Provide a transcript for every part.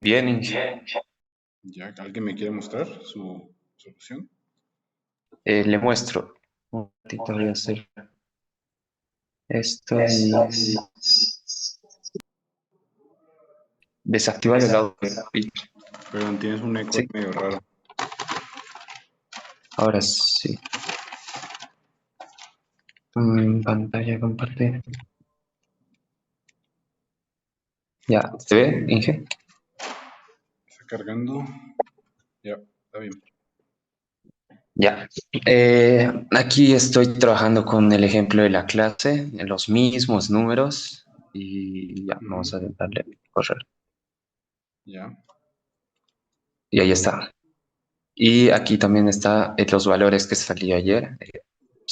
Bien, Inge. ¿Ya alguien me quiere mostrar su solución? Le muestro. Un ratito voy a hacer esto y desactivar el audio. Perdón, tienes un eco ahí Sí, medio raro. ahora sí. Pantalla compartir. Ya, ¿se ve, Inge? Está cargando. Ya, está bien. Ya. Aquí estoy trabajando con el ejemplo de la clase, en los mismos números y ya, vamos a Ujú. darle correr. Ya. Y ahí está. Y aquí también está los valores que salió ayer.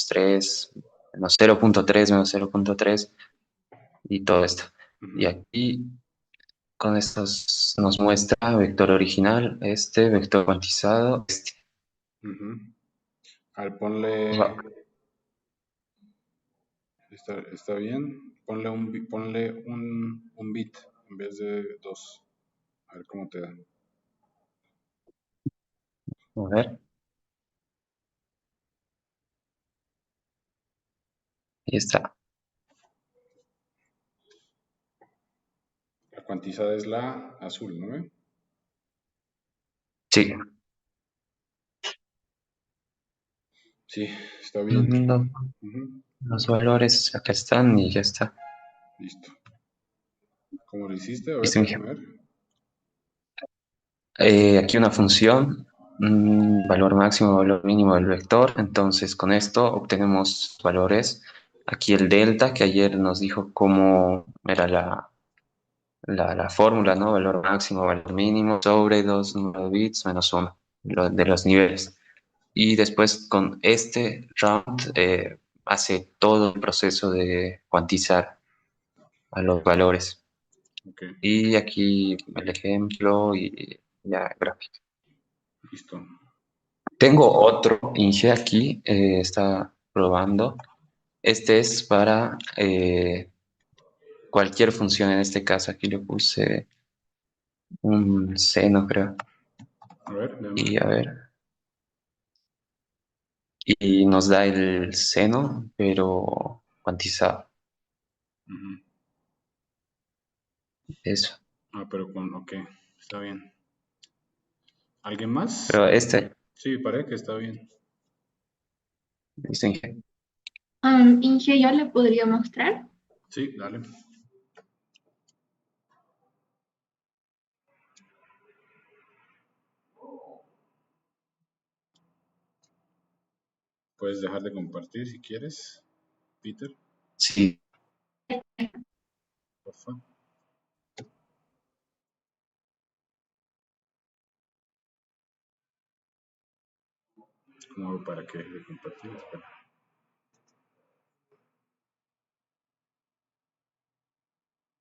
3, menos 0.3, menos 0.3 y todo esto. Y Ujú, aquí con estos nos muestra vector original, este, vector cuantizado, este. ujú. A ver, ponle. Va- Está bien. Ponle un bit en vez de dos. A ver cómo te da. A ver, ahí está. La cuantizada es la azul, ¿no ve? Sí. Sí, está bien. Lo- Ujú. los valores acá están y ya está. Listo. ¿Cómo lo hiciste? A ver, ¿Listo, déjame Miguel? ver. Aquí una función, valor máximo, valor mínimo del vector. Entonces, con esto obtenemos valores. Aquí el delta, que ayer nos dijo cómo era la fórmula, ¿no? Valor máximo, valor mínimo, sobre dos números de bits menos uno, de los niveles. Y después con este round hace todo el proceso de cuantizar a los valores. Ok, Y aquí el ejemplo y ya gráfico. listo. Tengo otro Inge aquí, está probando. Este es para cualquier función, en este caso aquí le puse un seno, creo. A ver, déjame. Y a ver, y nos da el seno, pero cuantizado. Ujú. Eso. Ah, pero ok, está bien. ¿Alguien más? Pero este, Sí, parece que está bien. listo, Inge. Inge, ¿yo le podría mostrar? Sí, dale. Puedes dejar de compartir si quieres, Peter, Sí, por favor. ¿Cómo hago para que deje de compartir? Espera.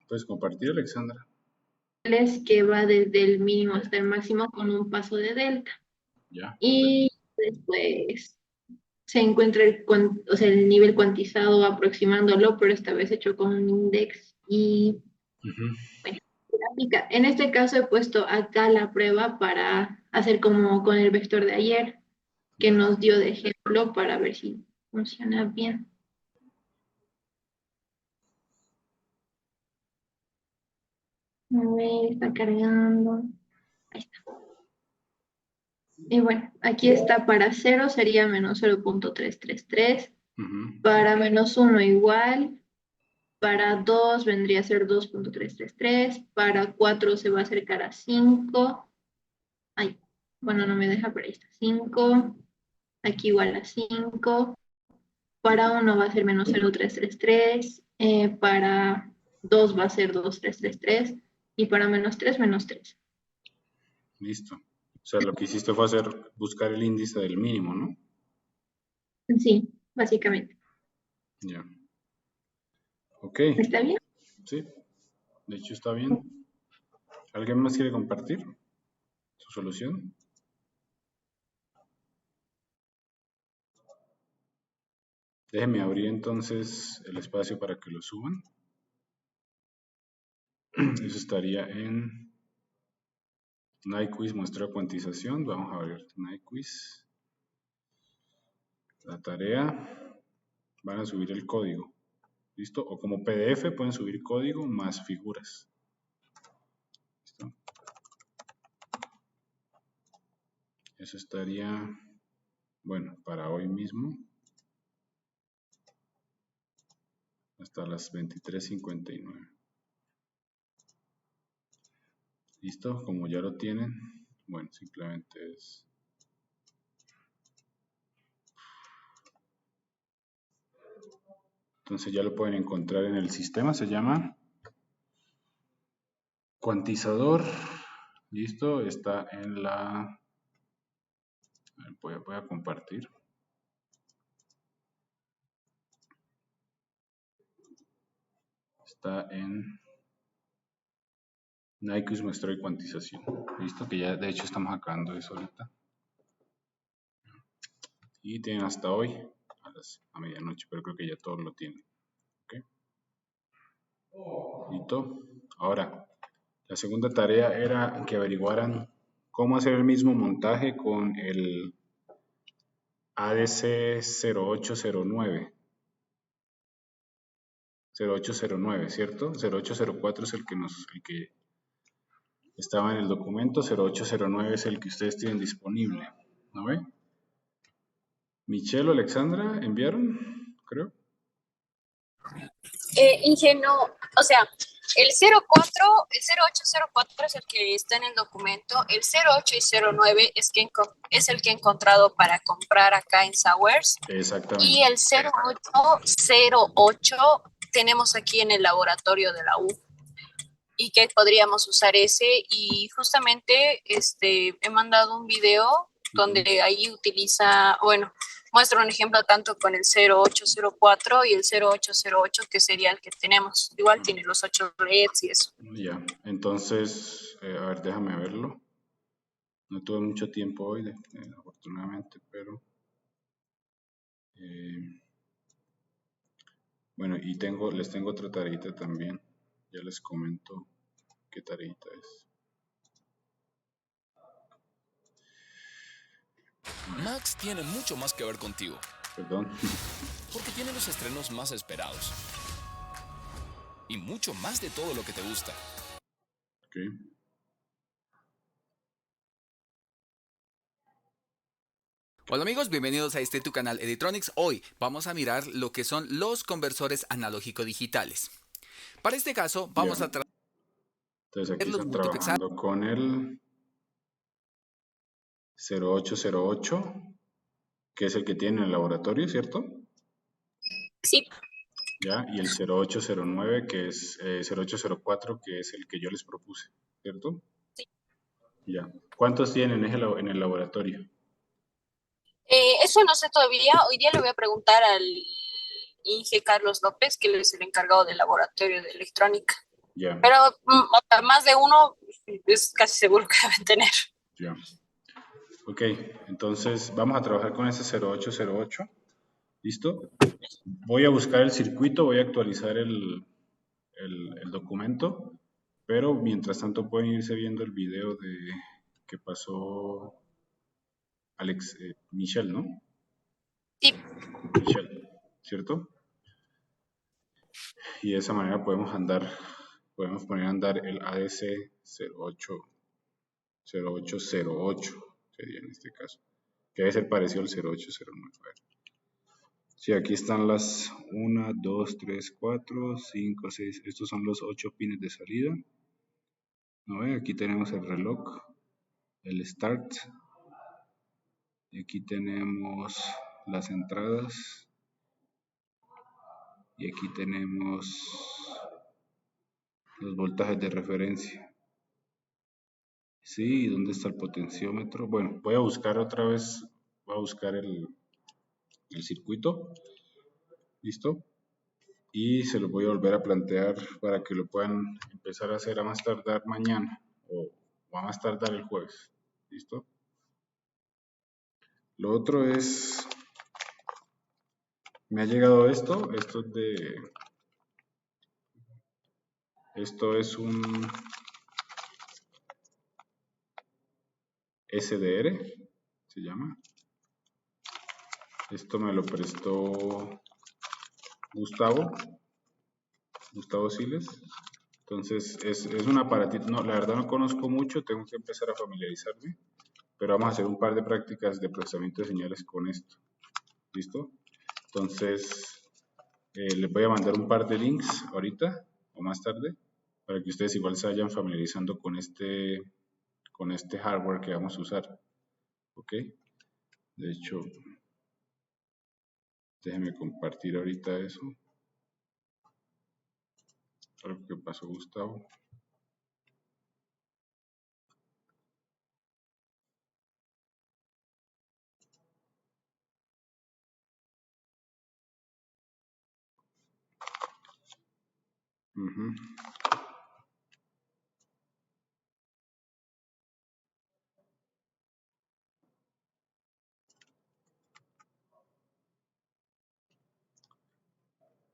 ¿Puedes compartir, Alexandra? Es que va desde el mínimo hasta el máximo con un paso de delta. Ya, Y después se encuentra o sea, el nivel cuantizado aproximándolo, pero esta vez hecho con un index y ujú, bueno, gráfica. En este caso he puesto acá la prueba para hacer como con el vector de ayer, que ya. nos dio de ejemplo para ver si funciona bien. A ver, está cargando. Ahí está. Y bueno, aquí está para cero sería menos 0.333. Ujú, Para menos uno igual. Para 2 vendría a ser 2.333. Para 4 se va a acercar a 5. Ay, bueno, no me deja, pero ahí está 5. Aquí igual a 5. Para uno va a ser menos 0.333. Para 2 va a ser 2.333. Y para menos 3 menos 3. listo. O sea, lo que hiciste fue buscar el índice del mínimo, ¿no? Sí, básicamente. Ya. Ok, ¿Está bien? sí, de hecho está bien. ¿Alguien más quiere compartir su solución? Déjeme abrir entonces el espacio para que lo suban. Eso estaría en Nyquist muestra cuantización. Vamos a ver Nyquist. La tarea. Van a subir el código. ¿Listo? O como PDF pueden subir código más figuras. ¿Listo? Eso estaría, bueno, para hoy mismo. Hasta las 23:59. ¿Listo? Como ya lo tienen, bueno, simplemente es... Entonces ya lo pueden encontrar en el sistema, se llama cuantizador. ¿Listo? Está en la... Voy a compartir. Está en Nyquist muestra y cuantización. ¿Listo? Que ya de hecho estamos acabando eso ahorita. Y tienen hasta hoy a medianoche, pero creo que ya todos lo tienen. ¿Ok? ¿Listo? Ahora, la segunda tarea era que averiguaran cómo hacer el mismo montaje con el ADC 0809. 0809, ¿cierto? 0804 es el que estaba en el documento, 0809 es el que ustedes tienen disponible. ¿No ve? Michelle o Alexandra enviaron, creo. Ingenuo, o sea, el 04, el 0804 es el que está en el documento, el 08 y 09 es el que he encontrado para comprar acá en Sowers. Exactamente. Y el 0808 tenemos aquí en el laboratorio de la U. Y que podríamos usar ese. Y justamente he mandado un video donde ahí utiliza, bueno, muestra un ejemplo tanto con el 0804 y el 0808, que sería el que tenemos. Igual tiene los 8 LEDs y eso. Ya, entonces, a ver, déjame verlo. No tuve mucho tiempo hoy, afortunadamente, pero... bueno, y les tengo otra tareita también. Ya les comento qué tareita es. Max tiene mucho más que ver contigo. Perdón. Porque tiene los estrenos más esperados. Y mucho más de todo lo que te gusta. Ok. Hola amigos, bienvenidos a tu canal Editronics. Hoy vamos a mirar lo que son los conversores analógico-digitales. Para este caso vamos a tratar... Entonces aquí los están multiplexar. trabajando con el 0808, que es el que tiene en el laboratorio, ¿cierto? Sí. Ya, y el 0809, que es 0804, que es el que yo les propuse, ¿cierto? Sí. Ya. ¿Cuántos tienen en el laboratorio? Eso no sé todavía. Hoy día le voy a preguntar al Inge Carlos López, que es el encargado del laboratorio de electrónica. Ya. Pero más de uno es casi seguro que deben tener. Ya. Ok, entonces vamos a trabajar con ese 0808. ¿Listo? Voy a buscar el circuito, voy a actualizar el documento, pero mientras tanto pueden irse viendo el video de que pasó Michelle, ¿no? Sí. Michelle, ¿cierto? Y de esa manera podemos poner a andar el ADC 0808 sería en este caso, que debe ser parecido al 0809. Sí, aquí están las 1, 2, 3, 4, 5, 6. Estos son los 8 pines de salida. ¿No ven? Aquí tenemos el reloj, el start. Y aquí tenemos las entradas. Y aquí tenemos los voltajes de referencia. Sí, ¿dónde está el potenciómetro? Bueno, voy a buscar otra vez, voy a buscar el circuito. ¿Listo? Y se lo voy a volver a plantear para que lo puedan empezar a hacer a más tardar mañana o a más tardar el jueves. ¿Listo? Lo otro es, me ha llegado esto es un SDR, se llama. Esto me lo prestó Gustavo Siles. Entonces es un aparatito, no, la verdad no conozco mucho, tengo que empezar a familiarizarme, pero vamos a hacer un par de prácticas de procesamiento de señales con esto. ¿Listo? Entonces les voy a mandar un par de links ahorita o más tarde para que ustedes igual se vayan familiarizando con este hardware que vamos a usar. ¿Ok? De hecho, déjenme compartir ahorita eso. Algo que pasó, Gustavo.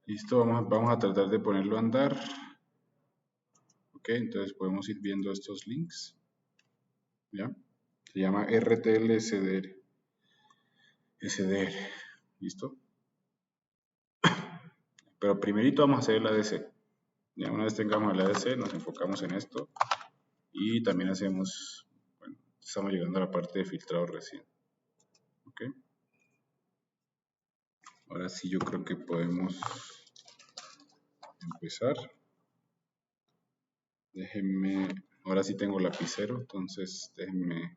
Listo, vamos a tratar de ponerlo a andar. Ok, entonces podemos ir viendo estos links. ¿Ya? Se llama RTL SDR. ¿Listo? Pero primerito vamos a hacer el ADC. Ya una vez tengamos el ADC, nos enfocamos en esto. Y también hacemos, bueno, estamos llegando a la parte de filtrado recién. Ok. Ahora sí yo creo que podemos empezar. Déjenme, ahora sí tengo lapicero, entonces déjenme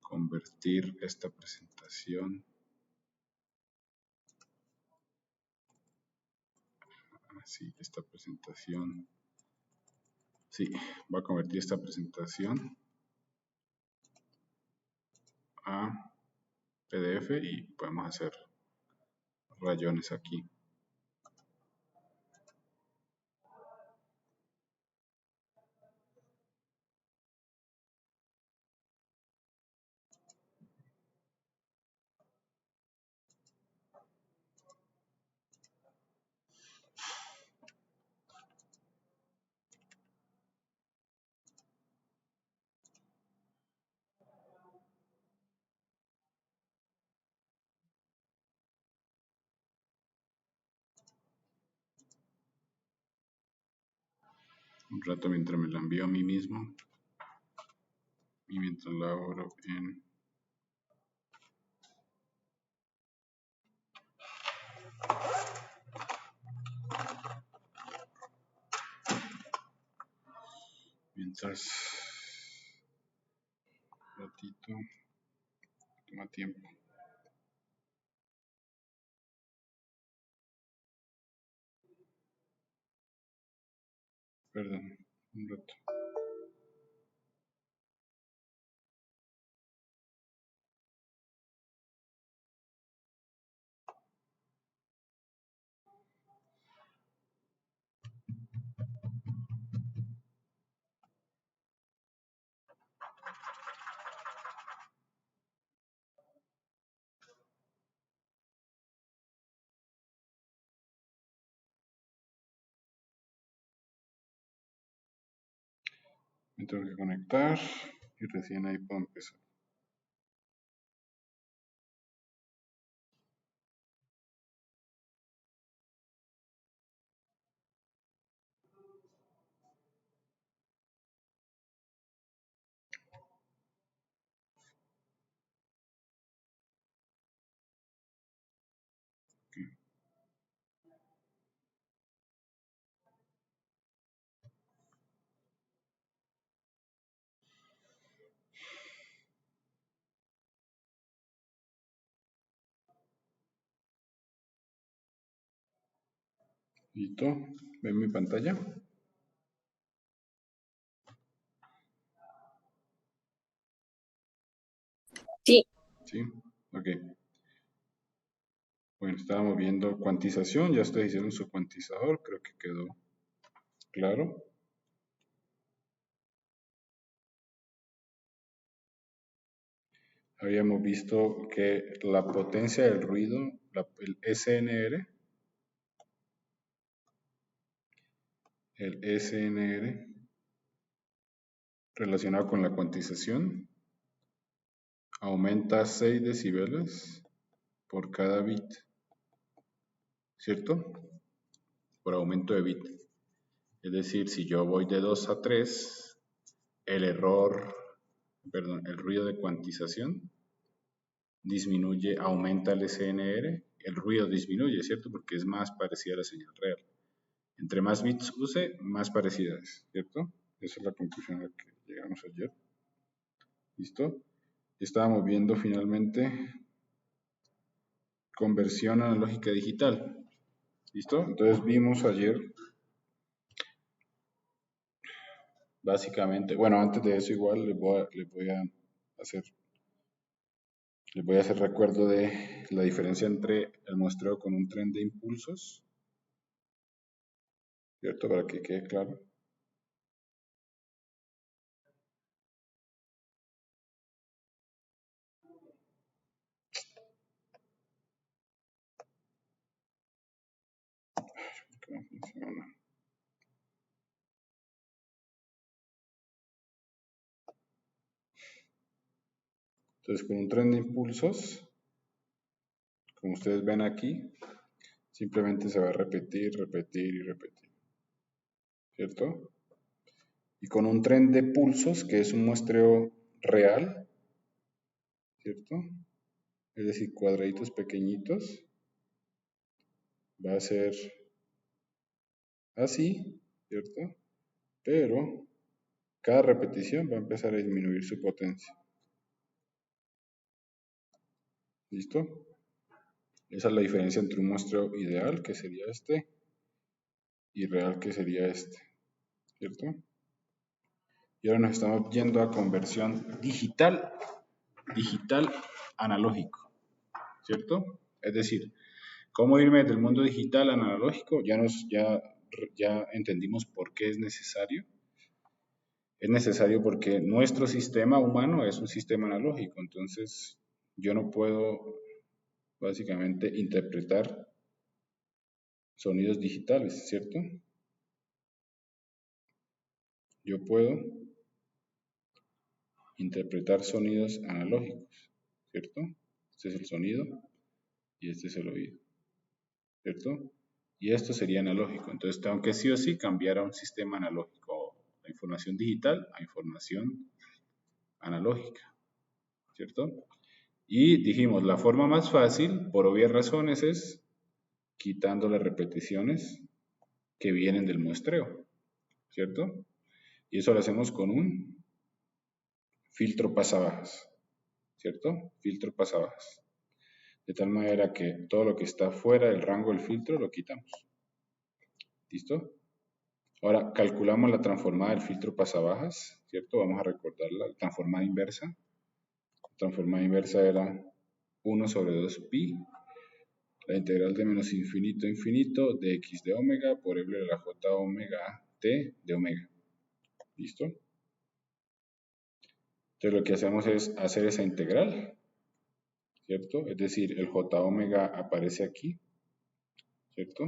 convertir esta presentación. Así, esta presentación. Sí, voy a convertir esta presentación a PDF y podemos hacer rayones aquí. Un rato mientras me la envío a mí mismo y mientras la abro en mientras ratito toma tiempo. Perdón, un rato. Me tengo que conectar y recién ahí puedo empezar. Okay. ¿Listo? ¿Ven mi pantalla? Sí. Sí, ok. Bueno, estábamos viendo cuantización, ya ustedes hicieron su cuantizador, creo que quedó claro. Habíamos visto que la potencia del ruido, el SNR, relacionado con la cuantización, aumenta 6 decibeles por cada bit, ¿cierto? Por aumento de bit. Es decir, si yo voy de 2 a 3, el ruido de cuantización disminuye, aumenta el SNR, el ruido disminuye, ¿cierto? Porque es más parecida a la señal real. Entre más bits use, más parecida es, ¿cierto? Esa es la conclusión a la que llegamos ayer. ¿Listo? Estábamos viendo finalmente conversión analógica digital. ¿Listo? Entonces vimos ayer, básicamente, bueno, antes de eso igual les voy a hacer recuerdo de la diferencia entre el muestreo con un tren de impulsos, ¿cierto? Para que quede claro. ¿Por qué no funciona? Entonces, con un tren de impulsos, como ustedes ven aquí, simplemente se va a repetir, repetir y repetir, ¿cierto? Y con un tren de pulsos, que es un muestreo real, ¿cierto? Es decir, cuadraditos pequeñitos, va a ser así, ¿cierto? Pero cada repetición va a empezar a disminuir su potencia. ¿Listo? Esa es la diferencia entre un muestreo ideal, que sería este, y real, que sería este, ¿cierto? Y ahora nos estamos yendo a conversión digital analógico, ¿cierto? Es decir, ¿cómo irme del mundo digital al analógico? Ya entendimos por qué es necesario. Es necesario porque nuestro sistema humano es un sistema analógico, entonces yo no puedo básicamente interpretar sonidos digitales, ¿cierto? Yo puedo interpretar sonidos analógicos, ¿cierto? Este es el sonido y este es el oído, ¿cierto? Y esto sería analógico, entonces tengo que sí o sí cambiar a un sistema analógico, la información digital a información analógica, ¿cierto? Y dijimos, la forma más fácil, por obvias razones, es quitando las repeticiones que vienen del muestreo, ¿cierto? Y eso lo hacemos con un filtro pasabajas, ¿cierto? Filtro pasabajas. De tal manera que todo lo que está fuera del rango del filtro lo quitamos. ¿Listo? Ahora calculamos la transformada del filtro pasabajas, ¿cierto? Vamos a recordarla, la transformada inversa. La transformada inversa era 1 sobre 2 pi, la integral de menos infinito a infinito de x de omega por Euler a la j omega t de omega. ¿Listo? Entonces lo que hacemos es hacer esa integral, ¿cierto? Es decir, el j omega aparece aquí, ¿cierto?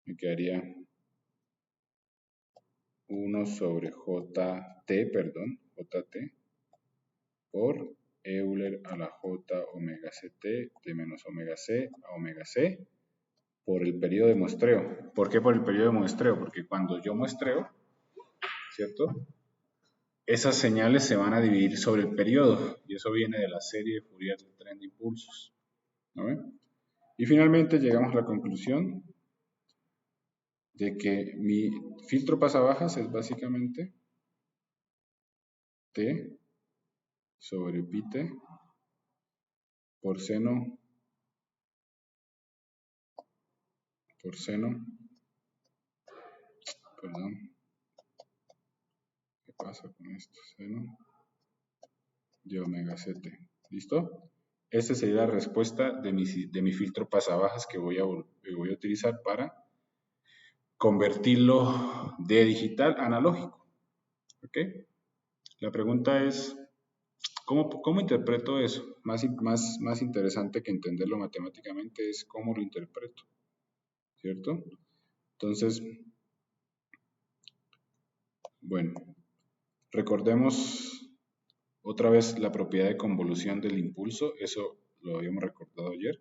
Me quedaría 1 sobre jt por Euler a la j omega ct de menos omega c a omega c por el periodo de muestreo. ¿Por qué por el periodo de muestreo? Porque cuando yo muestreo, ¿cierto? Esas señales se van a dividir sobre el periodo y eso viene de la serie de Fourier del tren de impulsos, ¿no ven? Y finalmente llegamos a la conclusión de que mi filtro pasabajas es básicamente t sobre pi t por seno, perdón, ¿qué pasa con esto? Seno de omega ct, ¿listo? Esta sería la respuesta de mi filtro pasabajas que voy a utilizar para convertirlo de digital a analógico, ¿ok? La pregunta es, ¿cómo interpreto eso? Más interesante que entenderlo matemáticamente es cómo lo interpreto, ¿cierto? Entonces, bueno, recordemos Otra vez la propiedad de convolución del impulso, eso lo habíamos recordado ayer.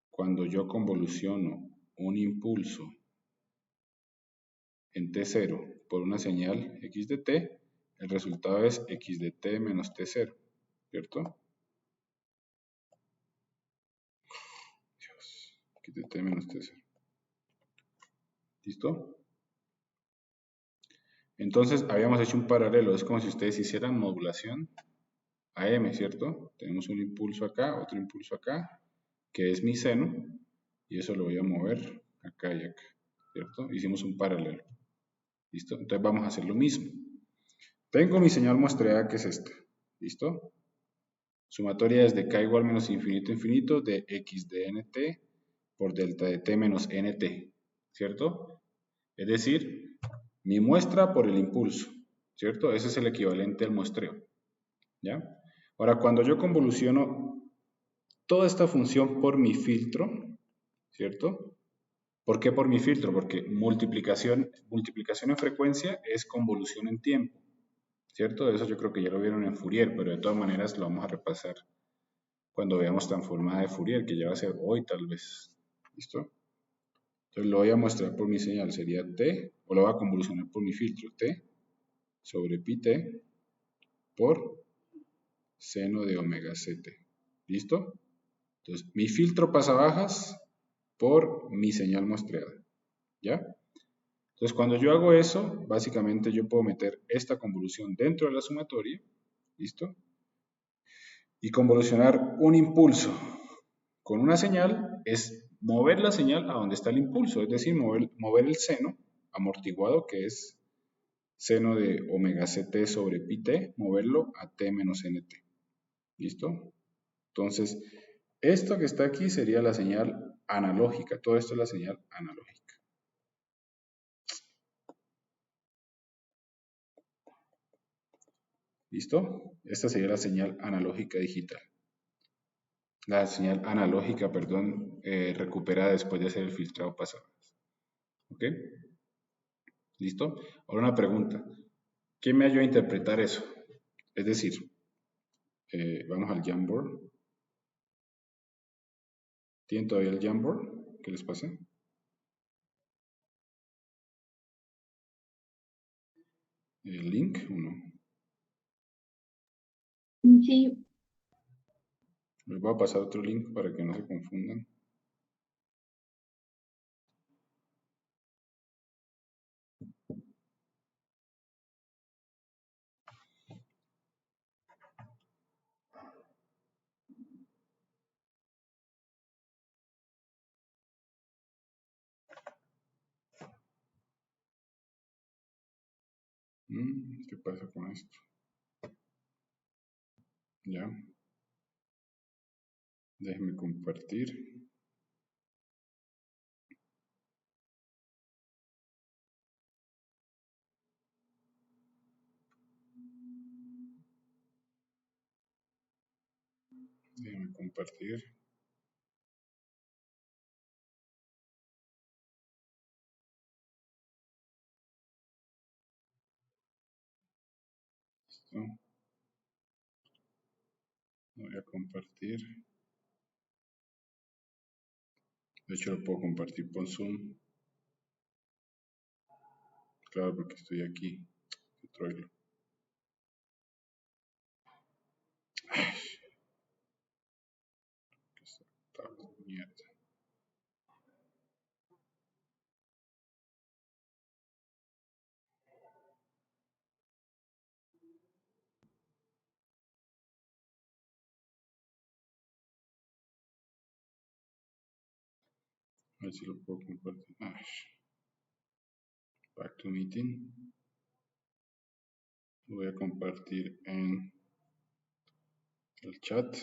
Cuando yo convoluciono un impulso en t0 por una señal x de t, el resultado es x de t menos t0, ¿cierto? X de t menos t0. ¿Listo? Entonces habíamos hecho un paralelo, es como si ustedes hicieran modulación AM, ¿cierto? Tenemos un impulso acá, otro impulso acá, que es mi seno, y eso lo voy a mover acá y acá, ¿cierto? Hicimos un paralelo. ¿Listo? Entonces vamos a hacer lo mismo. Tengo mi señal muestreada que es esta. ¿Listo? Sumatoria desde k igual menos infinito infinito de x de nt por delta de t menos nt. ¿Cierto? Es decir, mi muestra por el impulso. ¿Cierto? Ese es el equivalente al muestreo. ¿Ya? Ahora, cuando yo convoluciono toda esta función por mi filtro, ¿cierto? ¿Por qué por mi filtro? Porque multiplicación en frecuencia es convolución en tiempo, ¿cierto? Eso yo creo que ya lo vieron en Fourier, pero de todas maneras lo vamos a repasar cuando veamos transformada de Fourier, que ya va a ser hoy tal vez, ¿listo? Entonces lo voy a mostrar por mi señal, sería t, o lo voy a convolucionar por mi filtro, t sobre pi t por seno de omega ct, ¿listo? Entonces mi filtro pasa bajas por mi señal muestreada, ¿ya? Entonces, cuando yo hago eso, básicamente yo puedo meter esta convolución dentro de la sumatoria, ¿listo? Y convolucionar un impulso con una señal es mover la señal a donde está el impulso, es decir, mover el seno amortiguado, que es seno de omega ct sobre pi t, moverlo a t menos nt, ¿listo? Entonces, esto que está aquí sería la señal analógica, todo esto es la señal analógica. ¿Listo? Esta sería la señal analógica digital. La señal analógica, perdón, recuperada después de hacer el filtrado pasado. ¿Ok? ¿Listo? Ahora una pregunta. ¿Quién me ayuda a interpretar eso? Es decir, vamos al Jamboard. ¿Tienen todavía el Jamboard? ¿Qué les pasa? ¿El link o no? Sí. Les voy a pasar otro link para que no se confundan. ¿Qué pasa con esto? Ya. Déjenme compartir. Déjenme compartir. ¿Listo? Voy a compartir. De hecho, lo puedo compartir por Zoom. Claro, porque estoy aquí. Troilo. Mierda. A ver si lo puedo compartir. Back to meeting. Lo voy a compartir en el chat.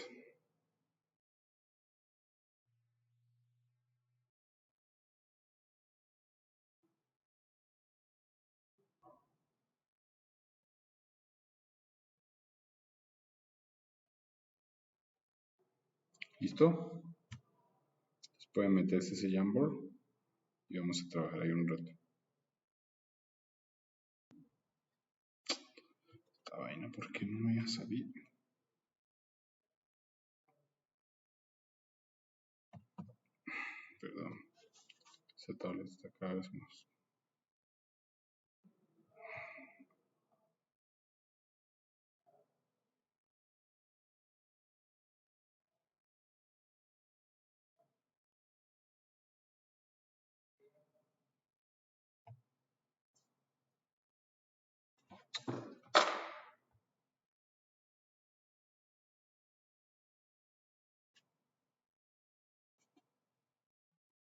¿Listo? Pueden meterse ese Jamboard y vamos a trabajar ahí un rato. Esta vaina, ¿por qué no me ha salido? Perdón. Esta tablet está cada vez más.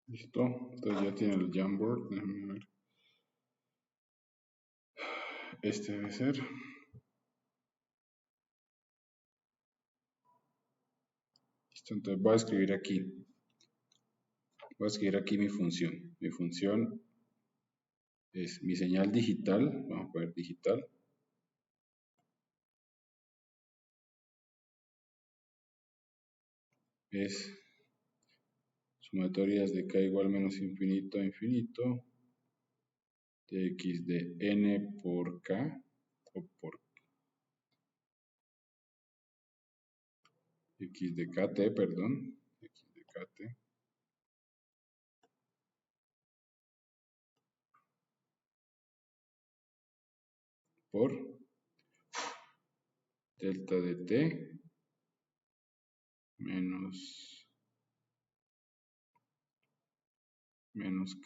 Listo, entonces ya tiene el Jamboard, déjame ver. Este debe ser. Listo, entonces voy a escribir aquí. Voy a escribir aquí mi función. Mi función es mi señal digital, vamos a poner digital. Es sumatorias de k igual menos infinito a infinito de x de n por k o por x de kt, perdón, x de kt por delta de t menos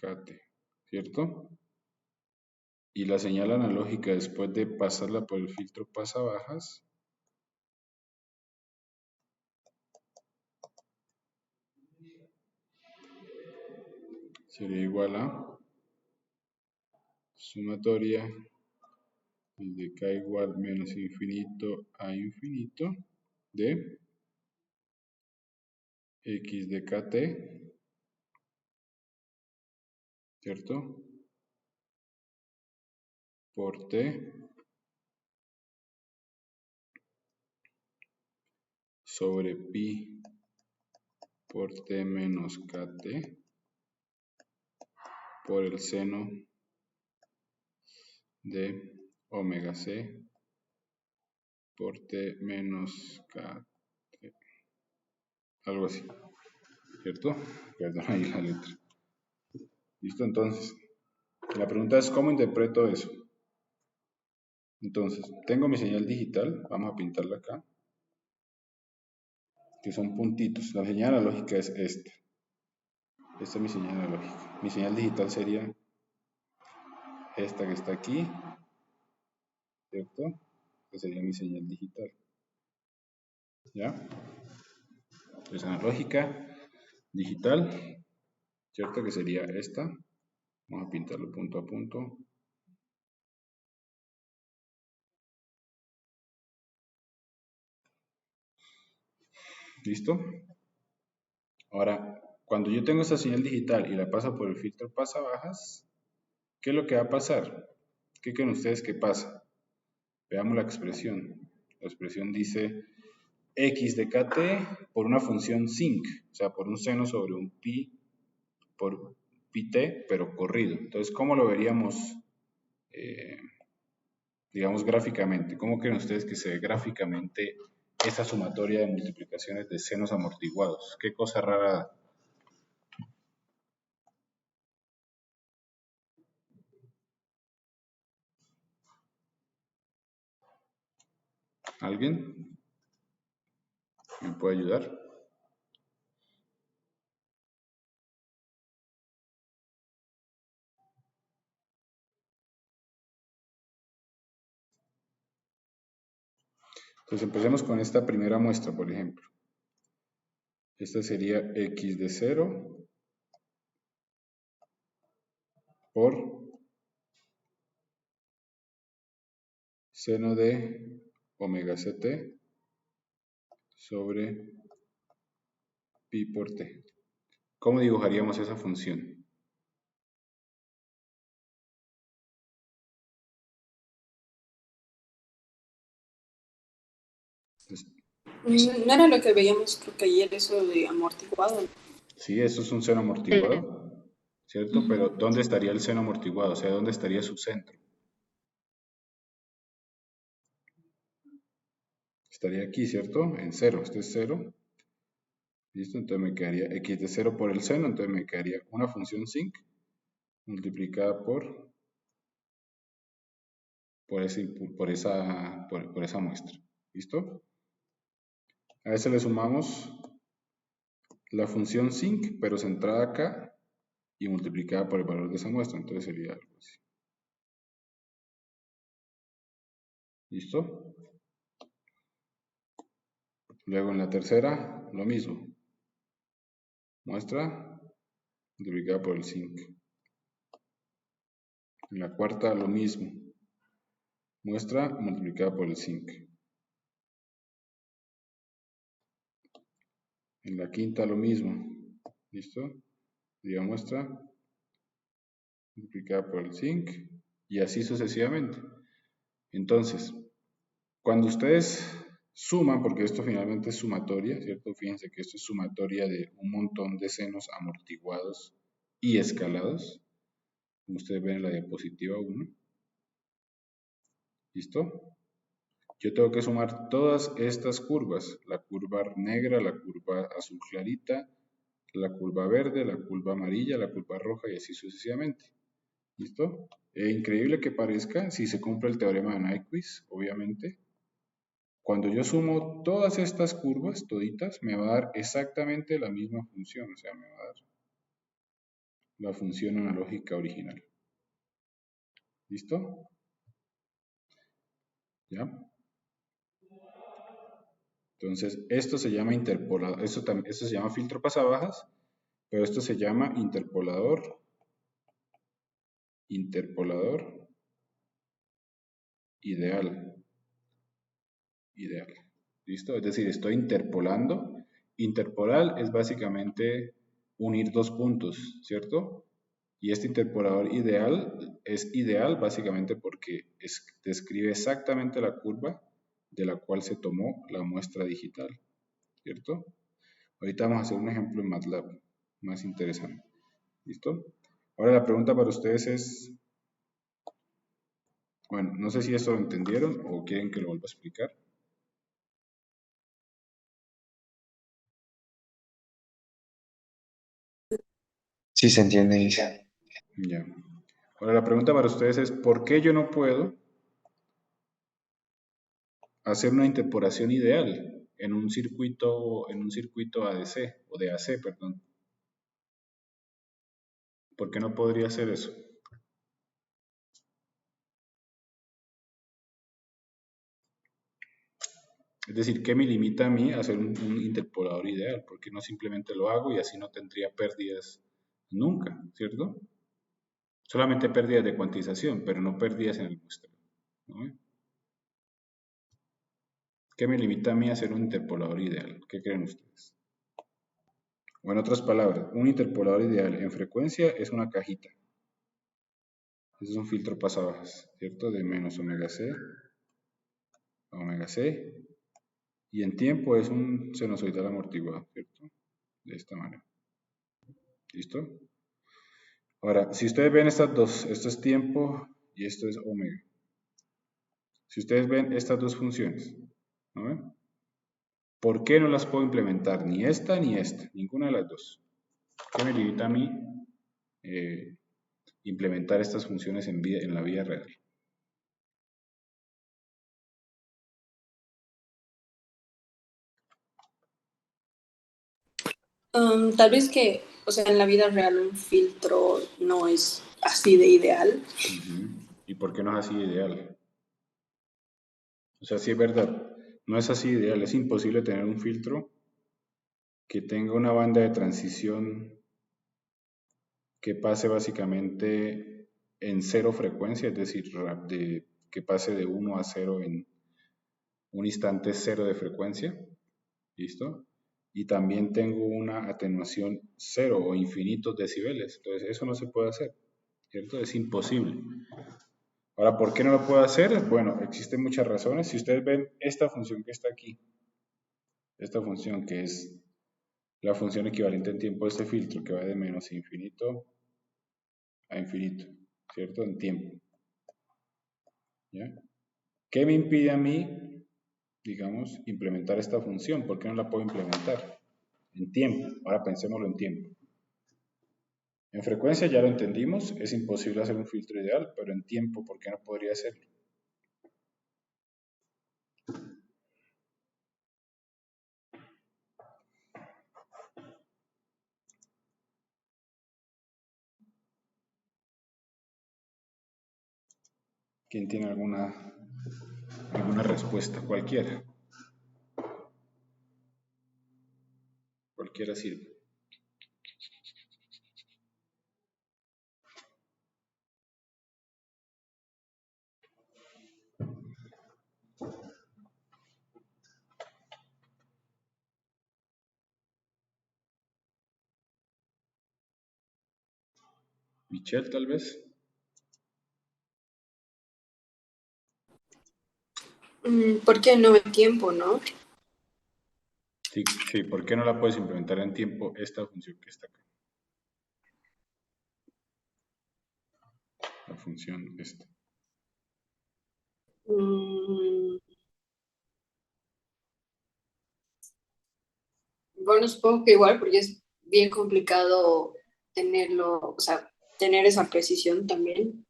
kt, ¿cierto? Y la señal analógica después de pasarla por el filtro pasabajas sería igual a sumatoria de k igual menos infinito a infinito de x de kt, ¿cierto? Por t sobre pi por t menos kt por el seno de omega c por t menos kt, algo así, ¿cierto? Perdón ahí la letra. Listo, entonces la pregunta es ¿cómo interpreto eso? Entonces tengo mi señal digital, vamos a pintarla acá, que son puntitos. La señal analógica es esta. Esta es mi señal analógica. Mi señal digital sería esta que está aquí, ¿cierto? Que sería mi señal digital. ¿Ya? Entonces analógica, digital, ¿cierto? Que sería esta. Vamos a pintarlo punto a punto. ¿Listo? Ahora, cuando yo tengo esta señal digital y la paso por el filtro pasabajas, ¿qué es lo que va a pasar? ¿Qué creen ustedes que pasa? Veamos la expresión. La expresión dice x de kt por una función sinc, o sea, por un seno sobre un pi por pi t, pero corrido. Entonces, ¿cómo lo veríamos, digamos, gráficamente? ¿Cómo creen ustedes que se ve gráficamente esa sumatoria de multiplicaciones de senos amortiguados? ¿Qué cosa rara da? ¿Alguien me puede ayudar? Entonces empecemos con esta primera muestra, por ejemplo. Esta sería x de 0 por seno de omega ct sobre pi por t. ¿Cómo dibujaríamos esa función? No era lo que veíamos, creo que ayer, eso de amortiguado. Sí, eso es un seno amortiguado, ¿cierto? Pero ¿dónde estaría el seno amortiguado? O sea, ¿dónde estaría su centro? estaría aquí, ¿cierto? En 0, este es 0. ¿Listo? Entonces me quedaría x de 0 por el seno, entonces me quedaría una función sinc multiplicada por esa muestra. ¿Listo? A ese le sumamos la función sinc, pero centrada acá y multiplicada por el valor de esa muestra. Entonces sería algo así. ¿Listo? Luego en la tercera, lo mismo. Muestra multiplicada por el sinc. En la cuarta, lo mismo. Muestra multiplicada por el sinc. En la quinta, lo mismo. ¿Listo? Diga muestra multiplicada por el sinc. Y así sucesivamente. Entonces, cuando ustedes suman, porque esto finalmente es sumatoria, ¿cierto? Fíjense que esto es sumatoria de un montón de senos amortiguados y escalados, como ustedes ven en la diapositiva 1. ¿Listo? Yo tengo que sumar todas estas curvas, la curva negra, la curva azul clarita, la curva verde, la curva amarilla, la curva roja y así sucesivamente. ¿Listo? Increíble que parezca, si se cumple el teorema de Nyquist, obviamente. Cuando yo sumo todas estas curvas, toditas, me va a dar exactamente la misma función, o sea, me va a dar la función analógica original. ¿Listo? ¿Ya? Entonces, esto se llama interpolador, esto se llama filtro pasabajas, pero esto se llama interpolador ideal. ¿Listo? Es decir, estoy interpolando. Interpolar es básicamente unir dos puntos, ¿cierto? Y este interpolador ideal es ideal básicamente porque describe exactamente la curva de la cual se tomó la muestra digital, ¿cierto? Ahorita vamos a hacer un ejemplo en MATLAB más interesante. ¿Listo? Ahora la pregunta para ustedes es, bueno, no sé si esto lo entendieron o quieren que lo vuelva a explicar. Sí, se entiende, dice. Ya. Ahora la pregunta para ustedes es, ¿por qué yo no puedo hacer una interpolación ideal en un circuito ADC o de AC, perdón? ¿Por qué no podría hacer eso? Es decir, ¿qué me limita a mí a hacer un interpolador ideal? ¿Por qué no simplemente lo hago y así no tendría pérdidas nunca, ¿cierto? Solamente pérdidas de cuantización, pero no pérdidas en el muestreo, ¿no? ¿Qué me limita a mí a hacer un interpolador ideal? ¿Qué creen ustedes? O en otras palabras, un interpolador ideal en frecuencia es una cajita. Ese es un filtro pasabajas, ¿cierto? De menos omega C a omega C. Y en tiempo es un sinusoidal amortiguado, ¿cierto? De esta manera. ¿Listo? Ahora, si ustedes ven estas dos, esto es tiempo y esto es omega. Si ustedes ven estas dos funciones, ¿no ven? ¿Por qué no las puedo implementar? Ni esta ni esta, ninguna de las dos. ¿Qué me limita a mí implementar estas funciones en la vida real? Tal vez que, o sea, en la vida real un filtro no es así de ideal. ¿Y por qué no es así ideal? O sea, sí es verdad, no es así ideal, es imposible tener un filtro que tenga una banda de transición que pase básicamente en cero frecuencia, es decir, que pase de 1 a 0 en un instante cero de frecuencia, ¿listo? Y también tengo una atenuación cero o infinitos decibeles, entonces eso no se puede hacer, ¿cierto? Es imposible. Ahora, ¿por qué no lo puedo hacer? Bueno, existen muchas razones. Si ustedes ven esta función que está aquí, esta función que es la función equivalente en tiempo de este filtro, que va de menos infinito a infinito, ¿cierto? En tiempo. ¿Ya? ¿Qué me impide a mí digamos, implementar esta función. ¿Por qué no la puedo implementar? En tiempo. Ahora pensémoslo en tiempo. En frecuencia ya lo entendimos, es imposible hacer un filtro ideal, pero en tiempo, ¿por qué no podría hacerlo? ¿Quién tiene alguna respuesta? Cualquiera. Cualquiera sirve. Michelle, tal vez. ¿Por qué no en tiempo, no? Sí, sí, ¿por qué no la puedes implementar en tiempo esta función que está acá? La función esta. Bueno, supongo que igual, porque es bien complicado tenerlo, o sea, tener esa precisión también.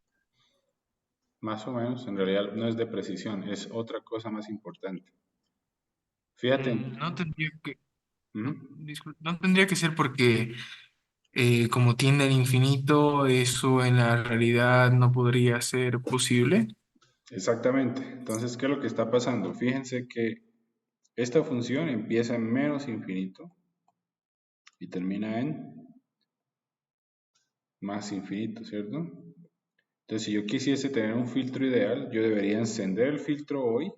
Más o menos, en realidad no es de precisión, es otra cosa más importante. Fíjate. No tendría que, Ujú. disculpe, no tendría que ser porque como tiende al infinito, eso en la realidad no podría ser posible. Exactamente. Entonces, ¿qué es lo que está pasando? Fíjense que esta función empieza en menos infinito y termina en más infinito, ¿cierto? Entonces, si yo quisiese tener un filtro ideal, yo debería encender el filtro hoy,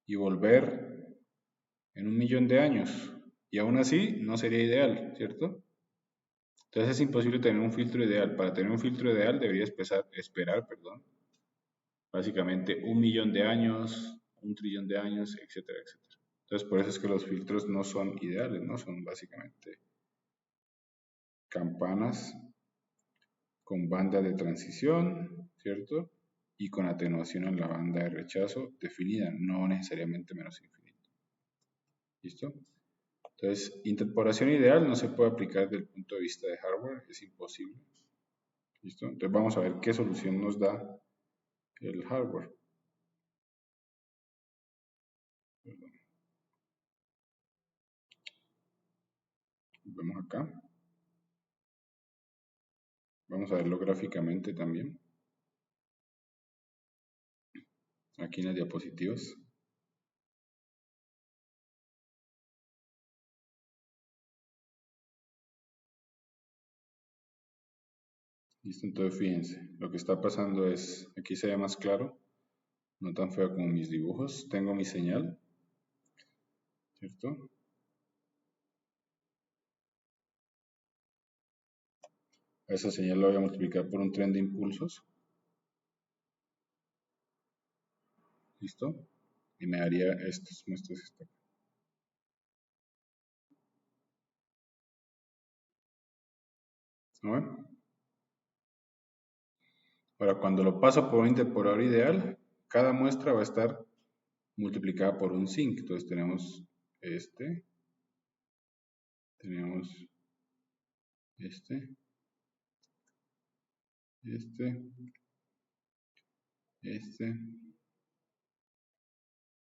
y volver en 1.000.000 de años. Y aún así, no sería ideal, ¿cierto? Entonces es imposible tener un filtro ideal. Para tener un filtro ideal debería esperar, básicamente 1.000.000 de años, 1.000.000.000 de años, etcétera, etcétera. Entonces por eso es que los filtros no son ideales, ¿no? Son básicamente campanas con banda de transición, ¿cierto? Y con atenuación en la banda de rechazo definida, no necesariamente menos infinito. ¿Listo? Entonces, interpolación ideal no se puede aplicar desde el punto de vista de hardware, es imposible. ¿Listo? Entonces vamos a ver qué solución nos da el hardware. Vemos acá. Vamos a verlo gráficamente también. Aquí en las diapositivas. Listo, entonces fíjense, lo que está pasando es, aquí se ve más claro, no tan feo como mis dibujos. Tengo mi señal, ¿cierto? A esa señal la voy a multiplicar por un tren de impulsos. ¿Listo? Y me daría estos muestras. ¿No ven? Ahora, cuando lo paso por un interpolador ideal, cada muestra va a estar multiplicada por un sinc. Entonces tenemos este, tenemos este,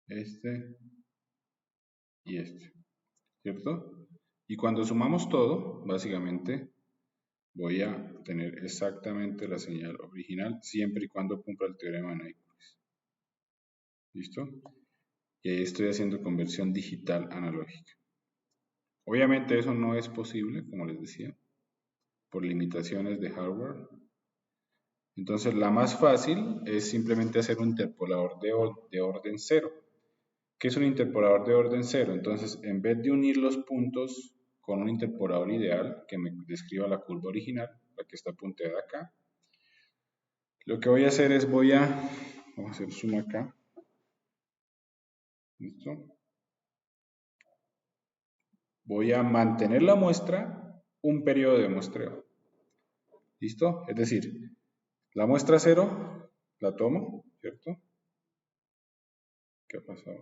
este y este, ¿cierto? Y cuando sumamos todo, básicamente voy a tener exactamente la señal original siempre y cuando cumpla el teorema de Nyquist. ¿Listo? Y ahí estoy haciendo conversión digital analógica. Obviamente eso no es posible, como les decía, por limitaciones de hardware. Entonces la más fácil es simplemente hacer un interpolador de orden 0. ¿Qué es un interpolador de orden 0? Entonces, en vez de unir los puntos con un interpolador ideal que me describa la curva original, la que está punteada acá, lo que voy a hacer es vamos a hacer zoom acá. ¿Listo? Voy a mantener la muestra un periodo de muestreo. ¿Listo? Es decir, la muestra 0 la tomo, ¿cierto? ¿Qué ha pasado?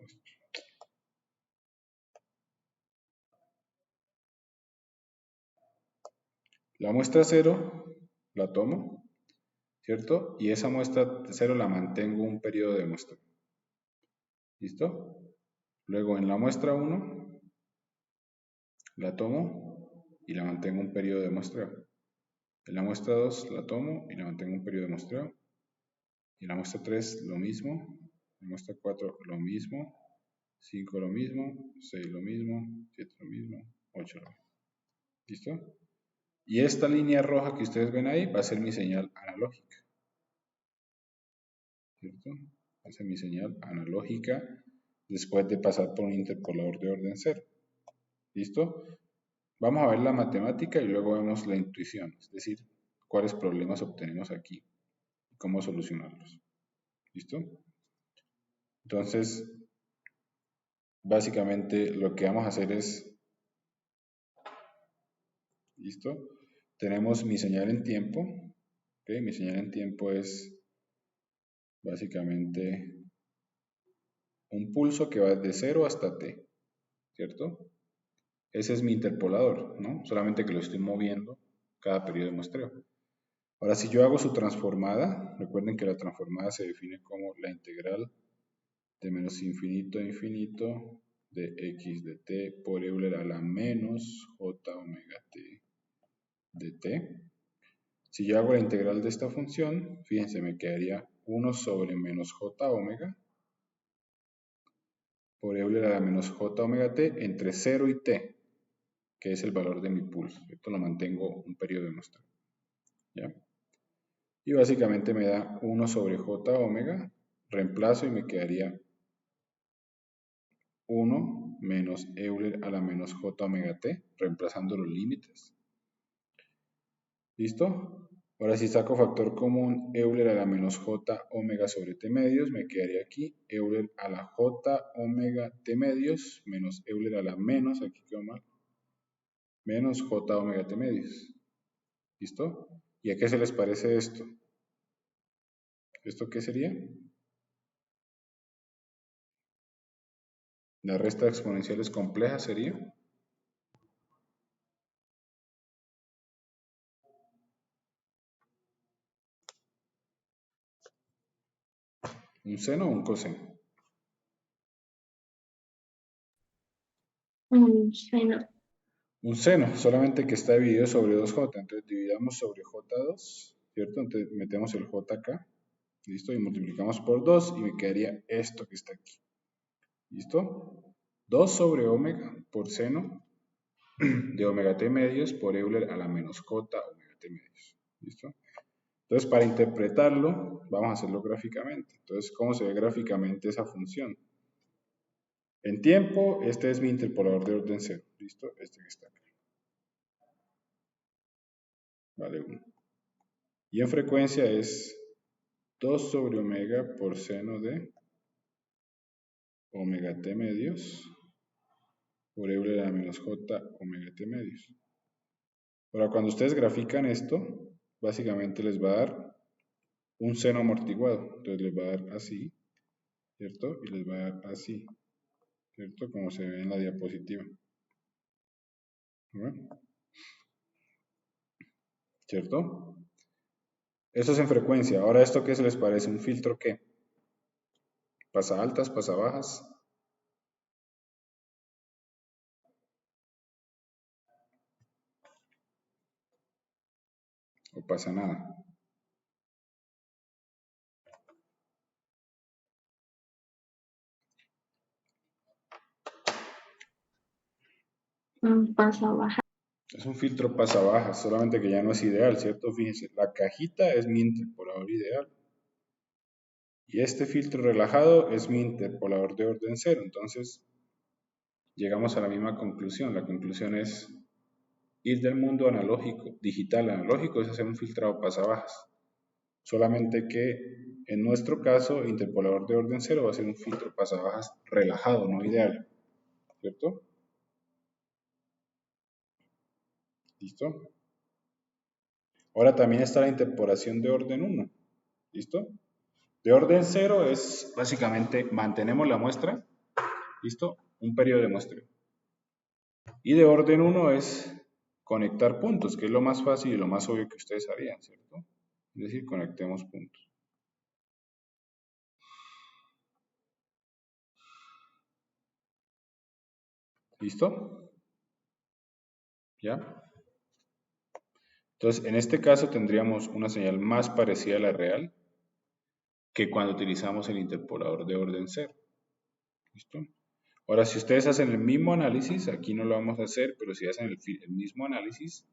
La muestra 0 la tomo, ¿cierto? Y esa muestra 0 la mantengo un periodo de muestra. ¿Listo? Luego en la muestra 1 la tomo y la mantengo un periodo de muestreo. En la muestra 2 la tomo y la mantengo un periodo de muestreo. Y en la muestra 3 lo mismo. En la muestra 4 lo mismo. 5 lo mismo. 6 lo mismo. 7 lo mismo. 8 lo mismo. ¿Listo? Y esta línea roja que ustedes ven ahí va a ser mi señal analógica. ¿Cierto? Va a ser mi señal analógica después de pasar por un interpolador de orden 0. ¿Listo? Vamos a ver la matemática y luego vemos la intuición, es decir, cuáles problemas obtenemos aquí y cómo solucionarlos. ¿Listo? Entonces, básicamente lo que vamos a hacer es, ¿listo? Tenemos mi señal en tiempo, ¿ok? Mi señal en tiempo es básicamente un pulso que va desde 0 hasta t, ¿cierto? Ese es mi interpolador, ¿no? Solamente que lo estoy moviendo cada periodo de muestreo. Ahora, si yo hago su transformada, recuerden que la transformada se define como la integral de menos infinito a infinito de x de t por Euler a la menos j omega t de t. Si yo hago la integral de esta función, fíjense, me quedaría 1 sobre menos j omega por Euler a la menos j omega t entre 0 y t, que es el valor de mi pulso. Esto lo mantengo un periodo de muestra. ¿Ya? Y básicamente me da 1 sobre j omega, reemplazo y me quedaría 1 menos Euler a la menos j omega t, reemplazando los límites. ¿Listo? Ahora si saco factor común Euler a la menos j omega sobre t medios, me quedaría aquí Euler a la j omega t medios menos Euler a la menos, aquí quedó mal, menos j omega t medios. ¿Listo? ¿Y a qué se les parece esto? ¿Esto qué sería? La resta de exponenciales compleja sería un seno o un coseno. Un seno. Un seno, solamente que está dividido sobre 2j. Entonces dividamos sobre j2, ¿cierto? Entonces metemos el j acá, ¿listo? Y multiplicamos por 2 y me quedaría esto que está aquí. ¿Listo? 2 sobre omega por seno de omega t medios por Euler a la menos j omega t medios. ¿Listo? Entonces, para interpretarlo, vamos a hacerlo gráficamente. Entonces, ¿cómo se ve gráficamente esa función? En tiempo, este es mi interpolador de orden 0. ¿Listo? Este que está acá. Vale 1. Y en frecuencia es 2 sobre omega por seno de omega t medios por Euler a la menos j omega t medios. Ahora, cuando ustedes grafican esto, básicamente les va a dar un seno amortiguado. Entonces les va a dar así, ¿cierto? Y les va a dar así, ¿cierto? Como se ve en la diapositiva. ¿No? ¿Cierto? Eso es en frecuencia. Ahora, ¿esto qué se les parece? ¿Un filtro qué? ¿Pasa altas, pasa bajas? ¿O pasa nada? Pasa baja. Es un filtro pasa bajas, solamente que ya no es ideal, ¿cierto? Fíjense, la cajita es mi interpolador ideal. Y este filtro relajado es mi interpolador de orden 0. Entonces, llegamos a la misma conclusión. La conclusión es ir del mundo analógico, digital analógico, es hacer un filtrado pasabajas. Solamente que en nuestro caso, interpolador de orden 0 va a ser un filtro pasabajas relajado, no ideal. ¿Cierto? ¿Listo? Ahora también está la interpolación de orden 1. ¿Listo? De orden 0 es básicamente mantenemos la muestra, ¿listo? Un periodo de muestreo. Y de orden 1 es conectar puntos, que es lo más fácil y lo más obvio que ustedes harían, ¿cierto? Es decir, conectemos puntos. ¿Listo? ¿Ya? Entonces, en este caso tendríamos una señal más parecida a la real que cuando utilizamos el interpolador de orden 0. ¿Listo? Ahora, si ustedes hacen el mismo análisis, aquí no lo vamos a hacer, pero si hacen el mismo análisis,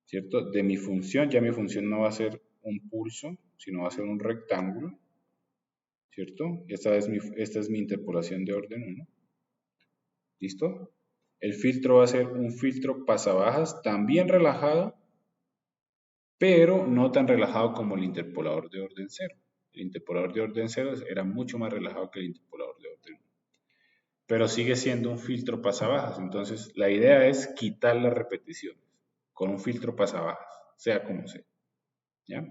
¿cierto? De mi función, ya mi función no va a ser un pulso, sino va a ser un rectángulo, ¿cierto? Esta es mi interpolación de orden 1. ¿Listo? El filtro va a ser un filtro pasabajas, también relajado, pero no tan relajado como el interpolador de orden 0. El interpolador de orden 0 era mucho más relajado que el interpolador de orden 1. Pero sigue siendo un filtro pasabajas. Entonces, la idea es quitar las repeticiones con un filtro pasabajas, sea como sea. ¿Ya?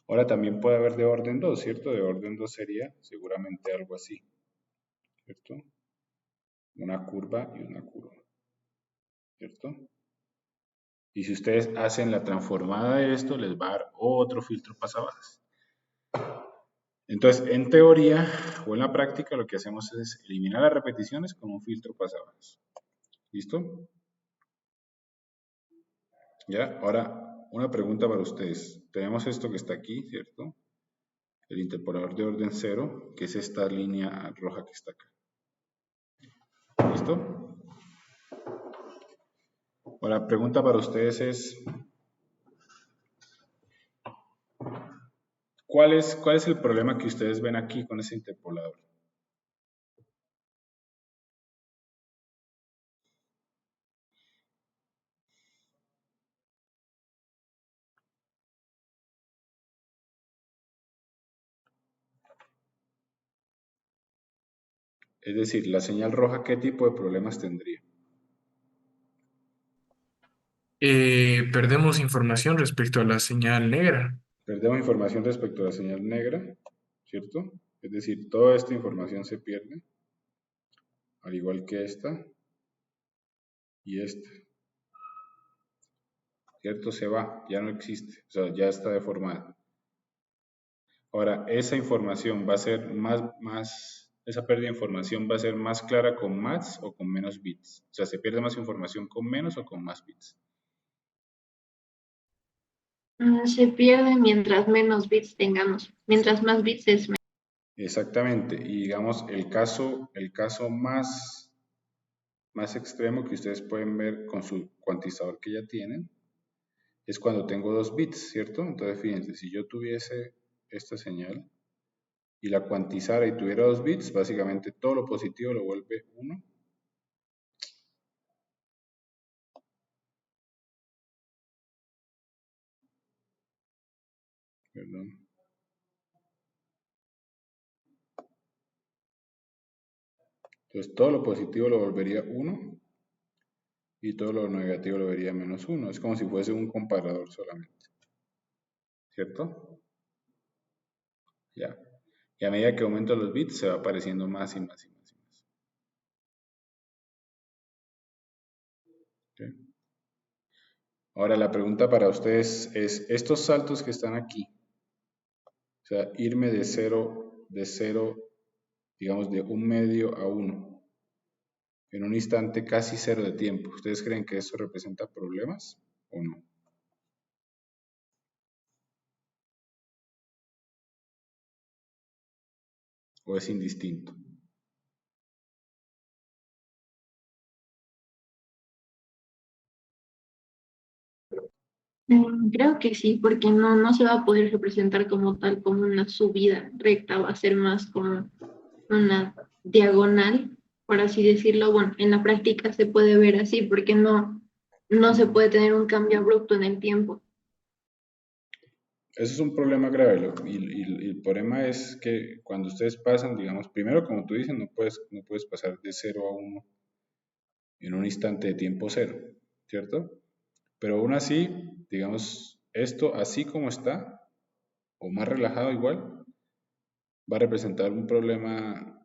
Ahora también puede haber de orden 2, ¿cierto? De orden 2 sería seguramente algo así, ¿cierto? Una curva y una curva, ¿cierto? Y si ustedes hacen la transformada de esto, les va a dar otro filtro pasabajas. Entonces, en teoría o en la práctica, lo que hacemos es eliminar las repeticiones con un filtro pasabajas. ¿Listo? ¿Ya? Ahora, una pregunta para ustedes. Tenemos esto que está aquí, ¿cierto? El interpolador de orden 0, que es esta línea roja que está acá. ¿Listo? Ahora, la pregunta para ustedes es, ¿cuál es el problema que ustedes ven aquí con ese interpolador? Es decir, la señal roja, ¿qué tipo de problemas tendría? Perdemos información respecto a la señal negra. Perdemos información respecto a la señal negra, ¿cierto? Es decir, toda esta información se pierde, al igual que esta y esta. ¿Cierto? Se va, ya no existe, o sea, ya está deformada. Ahora, esa información va a ser esa pérdida de información va a ser más clara con más o con menos bits. O sea, se pierde más información con menos o con más bits. Se pierde mientras menos bits tengamos. Mientras más bits es menos. Exactamente. Y digamos, el caso más extremo que ustedes pueden ver con su cuantizador que ya tienen es cuando tengo 2 bits, ¿cierto? Entonces, fíjense, si yo tuviese esta señal y la cuantizara y tuviera 2 bits, básicamente todo lo positivo lo vuelve 1. Perdón. Entonces, todo lo positivo lo volvería 1 y todo lo negativo lo vería menos 1. Es como si fuese un comparador solamente. ¿Cierto? Ya. Y a medida que aumentan los bits, se va apareciendo más y más y más y más. ¿Okay? Ahora, la pregunta para ustedes es, estos saltos que están aquí, o sea, irme de 0, digamos, de 1/2 a 1, en un instante casi 0 de tiempo, ¿ustedes creen que eso representa problemas o no? ¿O es indistinto? Creo que sí, porque no se va a poder representar como tal, como una subida recta, va a ser más como una diagonal, por así decirlo. Bueno, en la práctica se puede ver así, porque no se puede tener un cambio abrupto en el tiempo. Eso es un problema grave y el problema es que cuando ustedes pasan, digamos, primero como tú dices, no puedes pasar de 0 a 1 en un instante de tiempo 0, ¿cierto? Pero aún así, digamos, esto así como está, o más relajado igual, va a representar un problema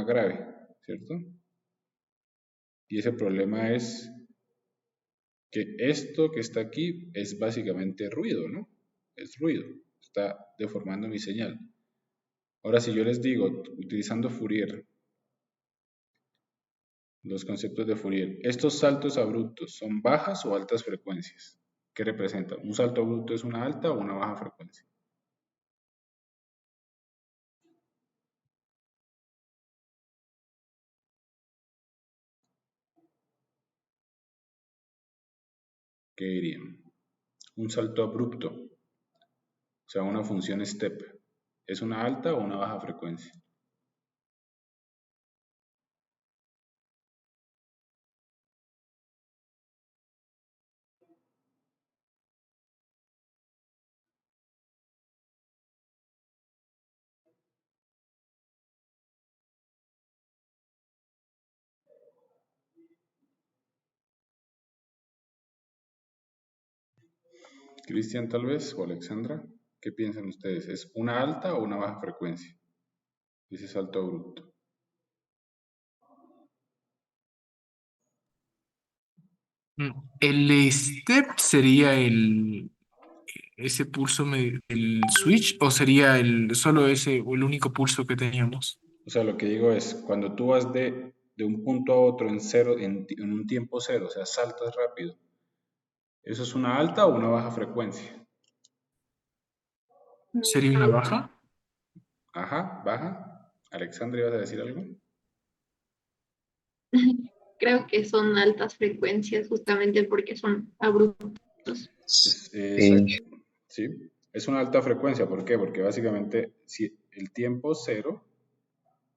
grave, ¿cierto? Y ese problema es que esto que está aquí es básicamente ruido, ¿no? Es ruido, está deformando mi señal. Ahora, si yo les digo, utilizando Fourier, los conceptos de Fourier, estos saltos abruptos son bajas o altas frecuencias. ¿Qué representa? ¿Un salto abrupto es una alta o una baja frecuencia? ¿Qué dirían? Un salto abrupto, o sea, una función step, ¿es una alta o una baja frecuencia? Cristian tal vez o Alexandra, ¿qué piensan ustedes? ¿Es una alta o una baja frecuencia? Ese salto abrupto. ¿El step sería ese pulso del switch o sería solo ese o el único pulso que teníamos? O sea, lo que digo es, cuando tú vas de un punto a otro en cero, en un tiempo cero, o sea, saltas rápido, ¿eso es una alta o una baja frecuencia? ¿Sería una baja? Ajá, baja. Alexandra, ¿ibas a decir algo? Creo que son altas frecuencias justamente porque son abruptos. Exacto. Sí, es una alta frecuencia. ¿Por qué? Porque básicamente si el tiempo cero,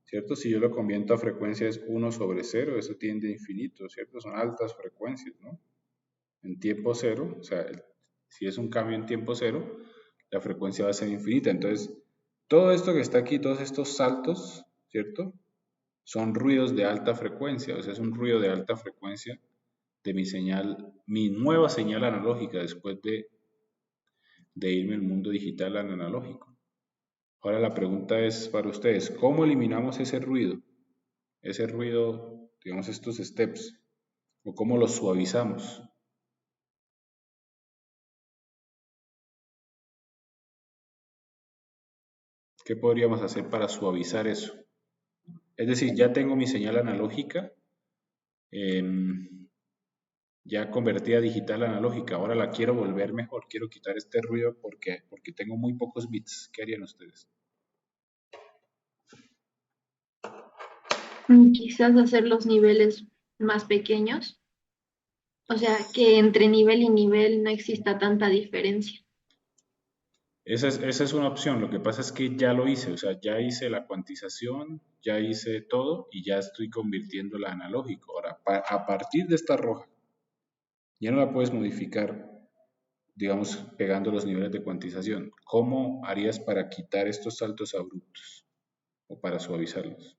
¿cierto? Si yo lo convierto a frecuencia es 1 sobre 0, eso tiende a infinito, ¿cierto? Son altas frecuencias, ¿no? En tiempo cero, o sea, si es un cambio en tiempo cero, la frecuencia va a ser infinita. Entonces, todo esto que está aquí, todos estos saltos, ¿cierto? Son ruidos de alta frecuencia, o sea, es un ruido de alta frecuencia de mi señal, mi nueva señal analógica después de irme al mundo digital al analógico. Ahora la pregunta es para ustedes, ¿cómo eliminamos ese ruido? Ese ruido, digamos, estos steps, o cómo los suavizamos. ¿Qué podríamos hacer para suavizar eso? Es decir, ya tengo mi señal analógica, ya convertida a digital analógica, ahora la quiero volver mejor, quiero quitar este ruido porque tengo muy pocos bits. ¿Qué harían ustedes? Quizás hacer los niveles más pequeños, o sea, que entre nivel y nivel no exista tanta diferencia. Esa es una opción, lo que pasa es que ya lo hice, o sea, ya hice la cuantización, ya hice todo y ya estoy convirtiéndola a analógico. Ahora, a partir de esta roja, ya no la puedes modificar, digamos, pegando los niveles de cuantización. ¿Cómo harías para quitar estos saltos abruptos o para suavizarlos?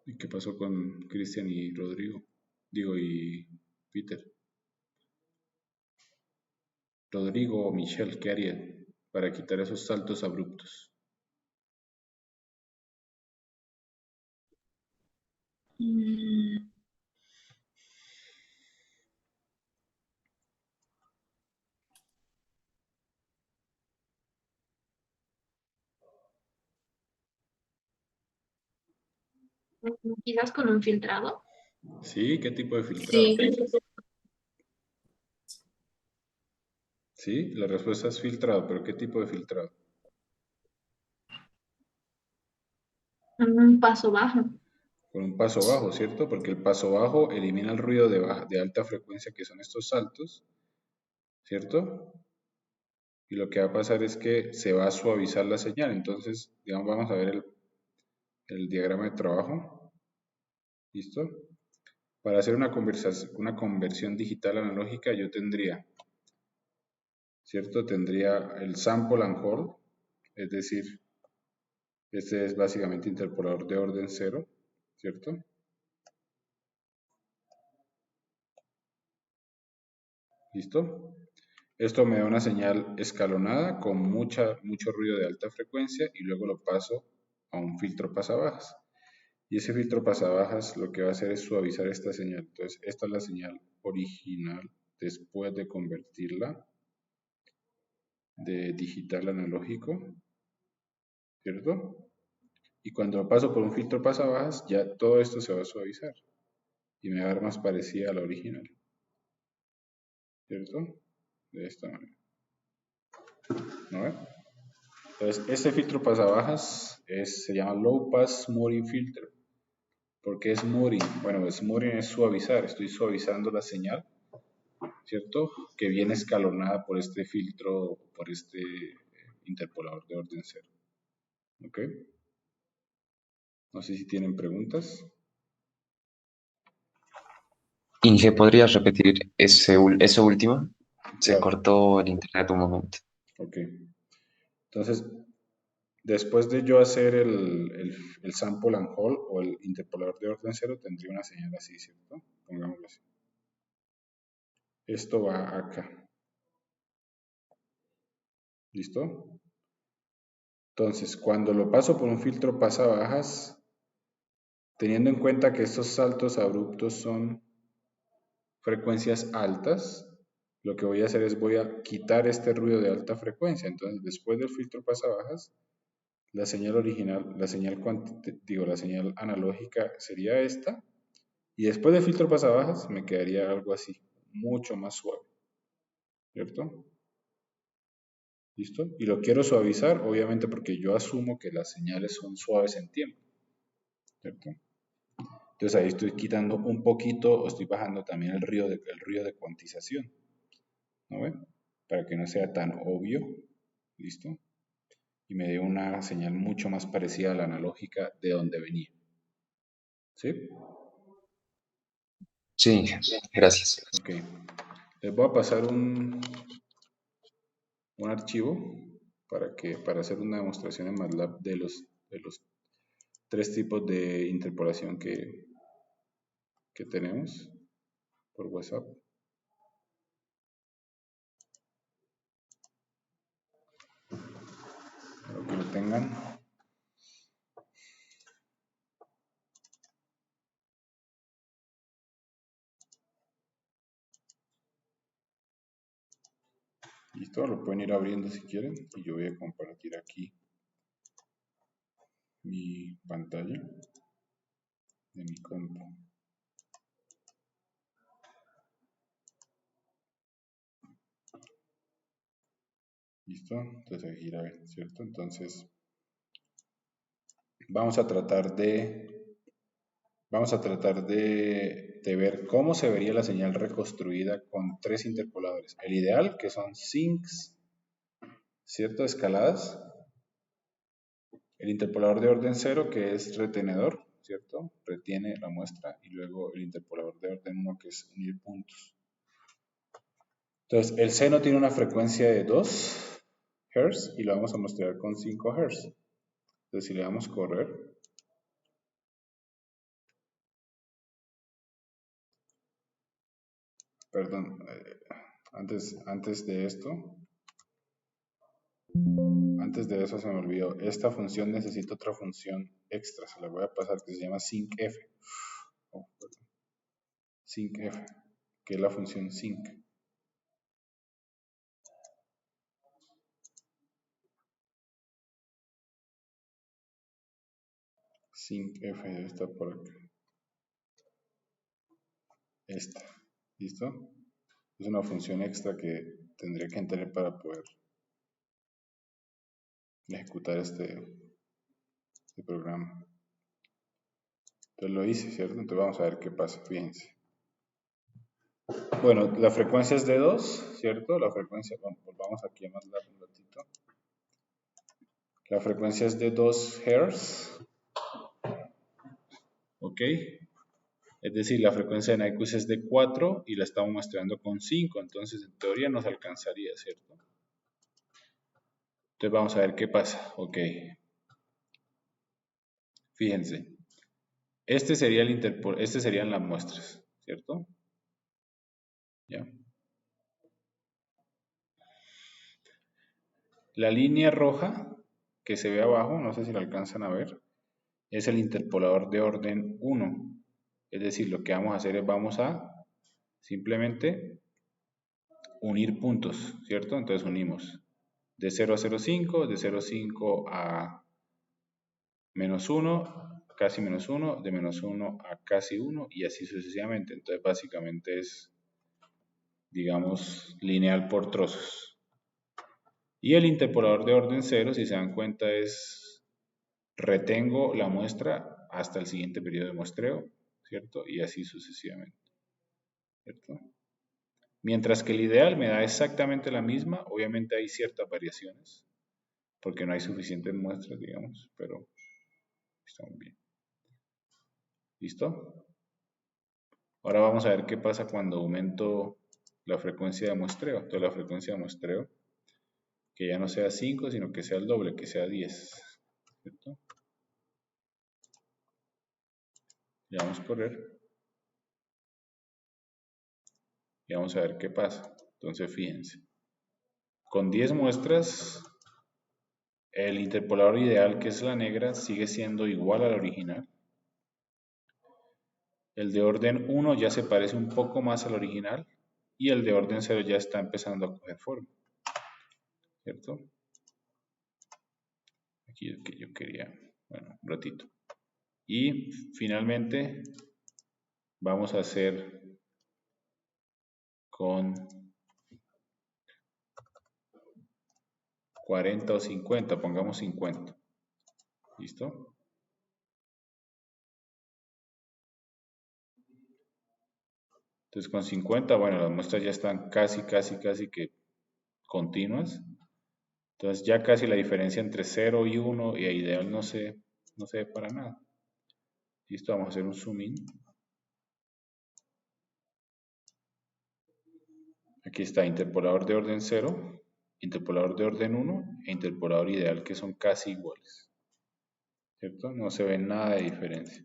¿Y qué pasó con Cristian y Rodrigo? Digo, y Peter. Rodrigo o Michelle, ¿qué harían para quitar esos saltos abruptos? Mm, Quizás con un filtrado. ¿Sí? ¿Qué tipo de filtrado? Sí. Sí, la respuesta es filtrado, pero ¿qué tipo de filtrado? Un paso bajo. Con un paso bajo, ¿cierto? Porque el paso bajo elimina el ruido de alta frecuencia que son estos saltos, ¿cierto? Y lo que va a pasar es que se va a suavizar la señal. Entonces, digamos, vamos a ver el diagrama de trabajo. ¿Listo? Para hacer una conversión digital analógica yo tendría, ¿cierto? Tendría el sample and hold, es decir, este es básicamente interpolador de orden 0, ¿cierto? ¿Listo? Esto me da una señal escalonada con mucho ruido de alta frecuencia y luego lo paso a un filtro pasabajas. Y ese filtro pasabajas lo que va a hacer es suavizar esta señal. Entonces, esta es la señal original después de convertirla de digital a analógico, ¿cierto? Y cuando lo paso por un filtro pasabajas, ya todo esto se va a suavizar y me va a dar más parecida a la original, ¿cierto? De esta manera. ¿No ven? Entonces, este filtro pasabajas se llama Low Pass Smoothing Filter. ¿Por qué smoothing? Bueno, smoothing es suavizar. Estoy suavizando la señal, ¿cierto? Que viene escalonada por este filtro, por este interpolador de orden 0. ¿Ok? No sé si tienen preguntas. Inge, ¿podrías repetir eso último? Se Claro. cortó el internet un momento. Ok. Entonces, después de yo hacer el sample and hold o el interpolador de orden 0, tendría una señal así, ¿cierto? Pongámoslo así. Esto va acá. ¿Listo? Entonces, cuando lo paso por un filtro pasabajas, teniendo en cuenta que estos saltos abruptos son frecuencias altas, lo que voy a hacer es voy a quitar este ruido de alta frecuencia. Entonces, después del filtro pasabajas, la señal original, la señal analógica sería esta. Y después del filtro pasabajas me quedaría algo así, mucho más suave. ¿Cierto? ¿Listo? Y lo quiero suavizar, obviamente porque yo asumo que las señales son suaves en tiempo. ¿Cierto? Entonces ahí estoy quitando un poquito o estoy bajando también el ruido de cuantización. ¿No ven? Para que no sea tan obvio. ¿Listo? Y me dé una señal mucho más parecida a la analógica de donde venía. ¿Sí? Sí, gracias. Ok. Les voy a pasar un archivo para hacer una demostración en MATLAB de los 3 tipos de interpolación que tenemos por WhatsApp. Para que lo tengan. Listo, lo pueden ir abriendo si quieren y yo voy a compartir aquí mi pantalla de mi compu. Listo, entonces aquí gira, ¿cierto? Entonces vamos a tratar de ver cómo se vería la señal reconstruida con 3 interpoladores. El ideal, que son sinks, ¿cierto? Escaladas. El interpolador de orden 0, que es retenedor, ¿cierto? Retiene la muestra. Y luego el interpolador de orden 1, que es unir puntos. Entonces, el seno tiene una frecuencia de 2 Hz y lo vamos a mostrar con 5 Hz. Entonces, si le damos correr, perdón, antes de eso se me olvidó. Esta función necesita otra función extra, se la voy a pasar, que se llama syncf. Syncf, que es la función sync. Syncf debe estar por acá. Esta, ¿listo? Es una función extra que tendría que entender para poder ejecutar este programa. Entonces lo hice, ¿cierto? Entonces vamos a ver qué pasa, fíjense. Bueno, la frecuencia es de 2, ¿cierto? La frecuencia, vamos aquí a MATLAB un ratito. La frecuencia es de 2 Hz. ¿Ok? Es decir, la frecuencia de Nyquist es de 4 y la estamos muestrando con 5, entonces en teoría nos alcanzaría, ¿cierto? Entonces vamos a ver qué pasa. Ok. Fíjense. Este serían las muestras, ¿cierto? ¿Ya? La línea roja que se ve abajo, no sé si la alcanzan a ver, es el interpolador de orden 1. Es decir, lo que vamos a hacer es vamos a simplemente unir puntos, ¿cierto? Entonces unimos de 0 a 0,5, de 0,5 a menos 1, casi menos 1, de menos 1 a casi 1 y así sucesivamente. Entonces básicamente es, digamos, lineal por trozos. Y el interpolador de orden 0, si se dan cuenta, es retengo la muestra hasta el siguiente periodo de muestreo, ¿cierto? Y así sucesivamente, ¿cierto? Mientras que el ideal me da exactamente la misma, obviamente hay ciertas variaciones, porque no hay suficientes muestras, digamos, pero estamos bien. ¿Listo? Ahora vamos a ver qué pasa cuando aumento la frecuencia de muestreo. Entonces la frecuencia de muestreo, que ya no sea 5, sino que sea el doble, que sea 10. ¿Cierto? Le vamos a correr. Y vamos a ver qué pasa. Entonces fíjense. Con 10 muestras, el interpolador ideal, que es la negra, sigue siendo igual al original. El de orden 1 ya se parece un poco más al original. Y el de orden 0 ya está empezando a coger forma. ¿Cierto? Aquí es que yo quería, bueno, un ratito. Y finalmente vamos a hacer con 40 o 50, pongamos 50. ¿Listo? Entonces con 50, bueno, las muestras ya están casi que continuas. Entonces ya casi la diferencia entre 0 y 1 y ideal no se ve para nada. ¿Listo? Vamos a hacer un zoom in. Aquí está interpolador de orden 0, interpolador de orden 1 e interpolador ideal, que son casi iguales. ¿Cierto? No se ve nada de diferencia.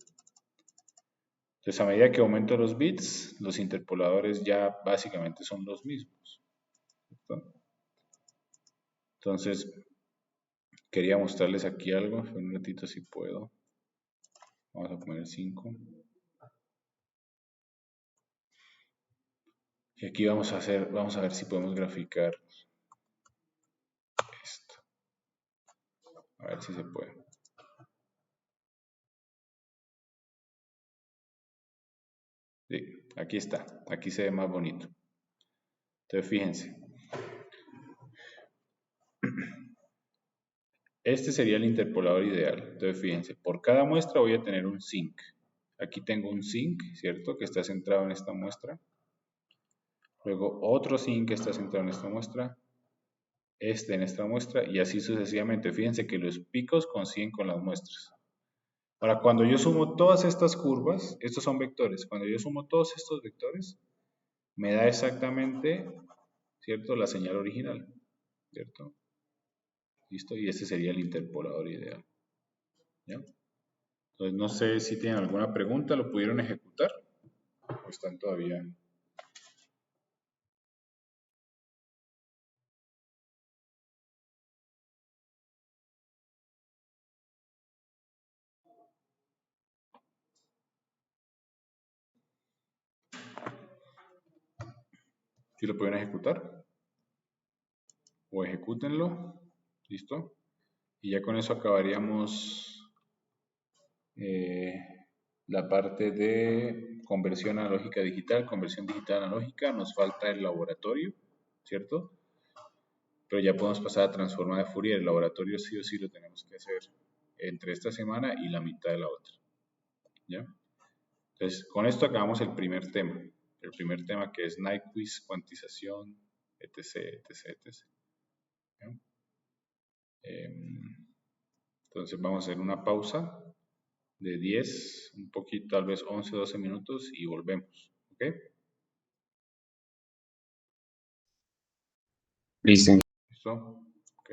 Entonces a medida que aumento los bits, los interpoladores ya básicamente son los mismos. ¿Cierto? Entonces quería mostrarles aquí algo, un ratito si puedo. Vamos a poner 5. Y aquí vamos a ver si podemos graficar esto. A ver si se puede. Sí, aquí está. Aquí se ve más bonito. Entonces fíjense. Este sería el interpolador ideal. Entonces fíjense, por cada muestra voy a tener un zinc. Aquí tengo un zinc, ¿cierto? Que está centrado en esta muestra. Luego otro zinc que está centrado en esta muestra. Este en esta muestra y así sucesivamente. Fíjense que los picos coinciden con las muestras. Ahora, cuando yo sumo todas estas curvas, estos son vectores, cuando yo sumo todos estos vectores, me da exactamente, ¿cierto?, la señal original, ¿cierto? ¿Listo? Y este sería el interpolador ideal. ¿Ya? Entonces, no sé si tienen alguna pregunta, ¿lo pudieron ejecutar? ¿O están todavía...? ¿Sí lo pueden ejecutar? O ejecútenlo. ¿Listo? Y ya con eso acabaríamos la parte de conversión analógica digital, conversión digital analógica. Nos falta el laboratorio, ¿cierto? Pero ya podemos pasar a transformar de Fourier. El laboratorio sí o sí lo tenemos que hacer entre esta semana y la mitad de la otra. ¿Ya? Entonces, con esto acabamos el primer tema. El primer tema que es Nyquist, cuantización, etc, etc, etc. ¿Ya? Entonces vamos a hacer una pausa de 10, un poquito, tal vez 11, 12 minutos y volvemos. ¿Ok? Listo. ¿Listo? Ok.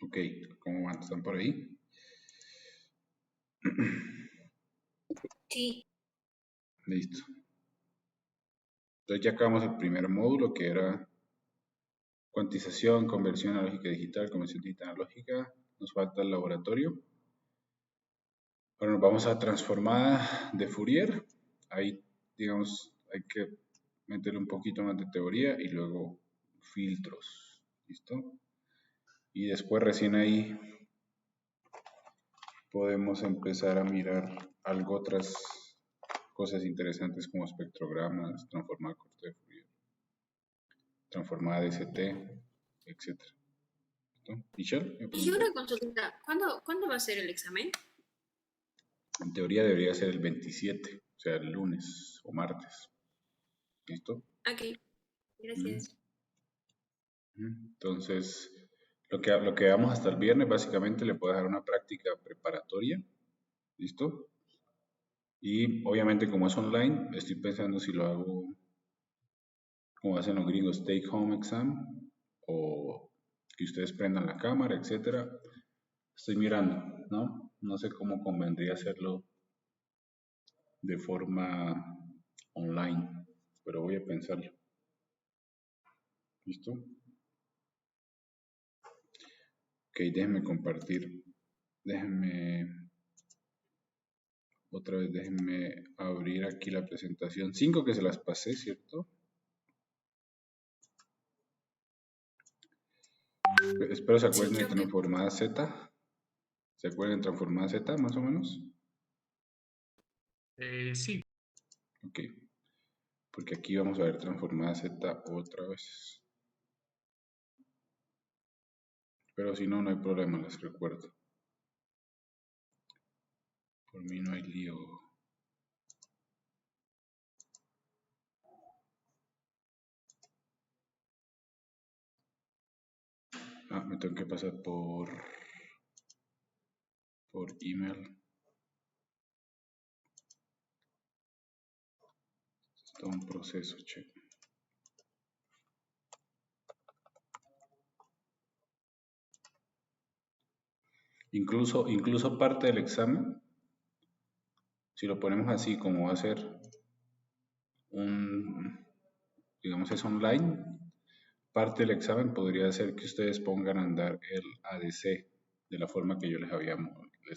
Ok, ¿cómo van? ¿Están por ahí? Sí. Listo. Entonces ya acabamos el primer módulo que era cuantización, conversión analógica digital, conversión digital analógica. Nos falta el laboratorio. Ahora nos vamos a transformada de Fourier. Ahí, digamos, hay que meterle un poquito más de teoría y luego filtros. ¿Listo? Y después recién ahí podemos empezar a mirar algo otras cosas interesantes como espectrogramas, transformada corta de Fourier, transformada de ST, etc. ¿Listo? Michelle, ¿me Y preguntó? una consulta, ¿cuándo va a ser el examen? En teoría debería ser el 27, o sea, el lunes o martes. ¿Listo? Ok, gracias. Entonces, lo que vamos hasta el viernes básicamente le puedo dejar una práctica preparatoria. ¿Listo? Y obviamente como es online, estoy pensando si lo hago como hacen los gringos, take home exam, o que ustedes prendan la cámara, etcétera. Estoy mirando, ¿no? No sé cómo convendría hacerlo de forma online, pero voy a pensarlo. ¿Listo? Ok, déjenme compartir. Otra vez déjenme abrir aquí la presentación. 5 que se las pasé, ¿cierto? Espero se Sí, acuerden de creo que transformada Z. ¿Se acuerdan de transformada Z más o menos? Sí, Ok, porque aquí vamos a ver transformada Z otra vez. Pero si no, no hay problema, les recuerdo. Por mí no hay lío. Ah, me tengo que pasar por email. Es todo un proceso, che. Incluso parte del examen, si lo ponemos así como va a ser digamos es online, parte del examen podría ser que ustedes pongan a andar el ADC de la forma que yo les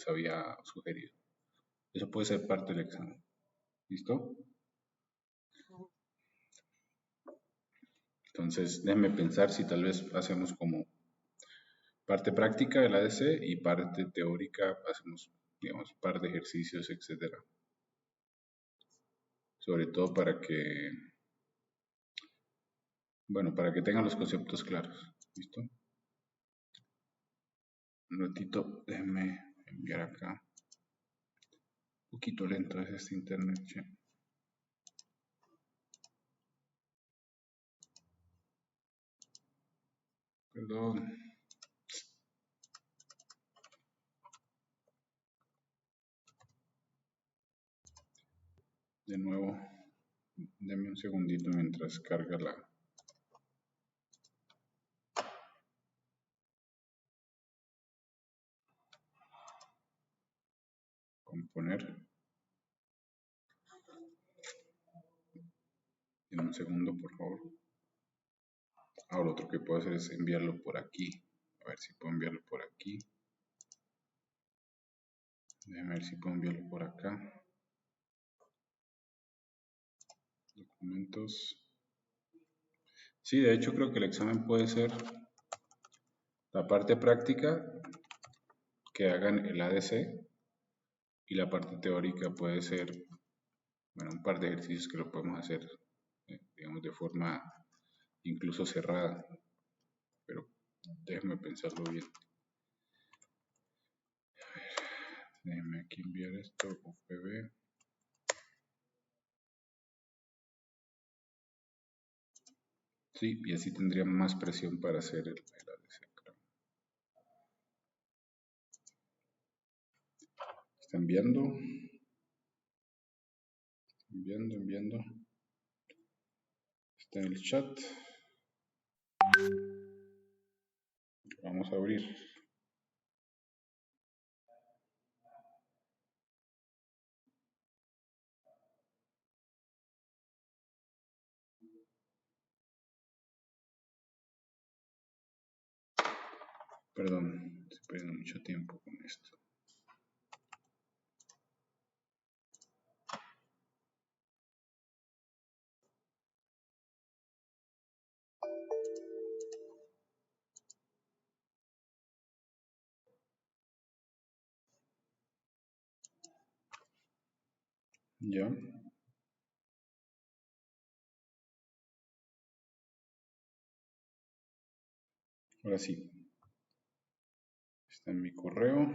había sugerido. Eso puede ser parte del examen. ¿Listo? Entonces, déjenme pensar si tal vez hacemos como parte práctica del ADC y parte teórica, hacemos, digamos, un par de ejercicios, etcétera. Sobre todo para que, bueno, para que tengan los conceptos claros. ¿Listo? Un ratito, déjenme enviar acá. Un poquito lento es este internet, che. Perdón. De nuevo, denme un segundito mientras carga la... componer. En un segundo, por favor. Ahora, otro que puedo hacer es enviarlo por aquí. A ver si puedo enviarlo por aquí. Déjame ver si puedo enviarlo por acá. Documentos. Sí, de hecho creo que el examen puede ser la parte práctica que hagan el ADC y la parte teórica puede ser, bueno, un par de ejercicios que lo podemos hacer, digamos, de forma incluso cerrada, pero déjenme pensarlo bien. A ver, déjenme aquí enviar esto, UPB. Sí, y así tendría más presión para hacer el ADC, creo. Está enviando. Enviando. Está en el chat. Vamos a abrir. Perdón, estoy perdiendo mucho tiempo con esto. Ya. Ahora sí. Está en mi correo.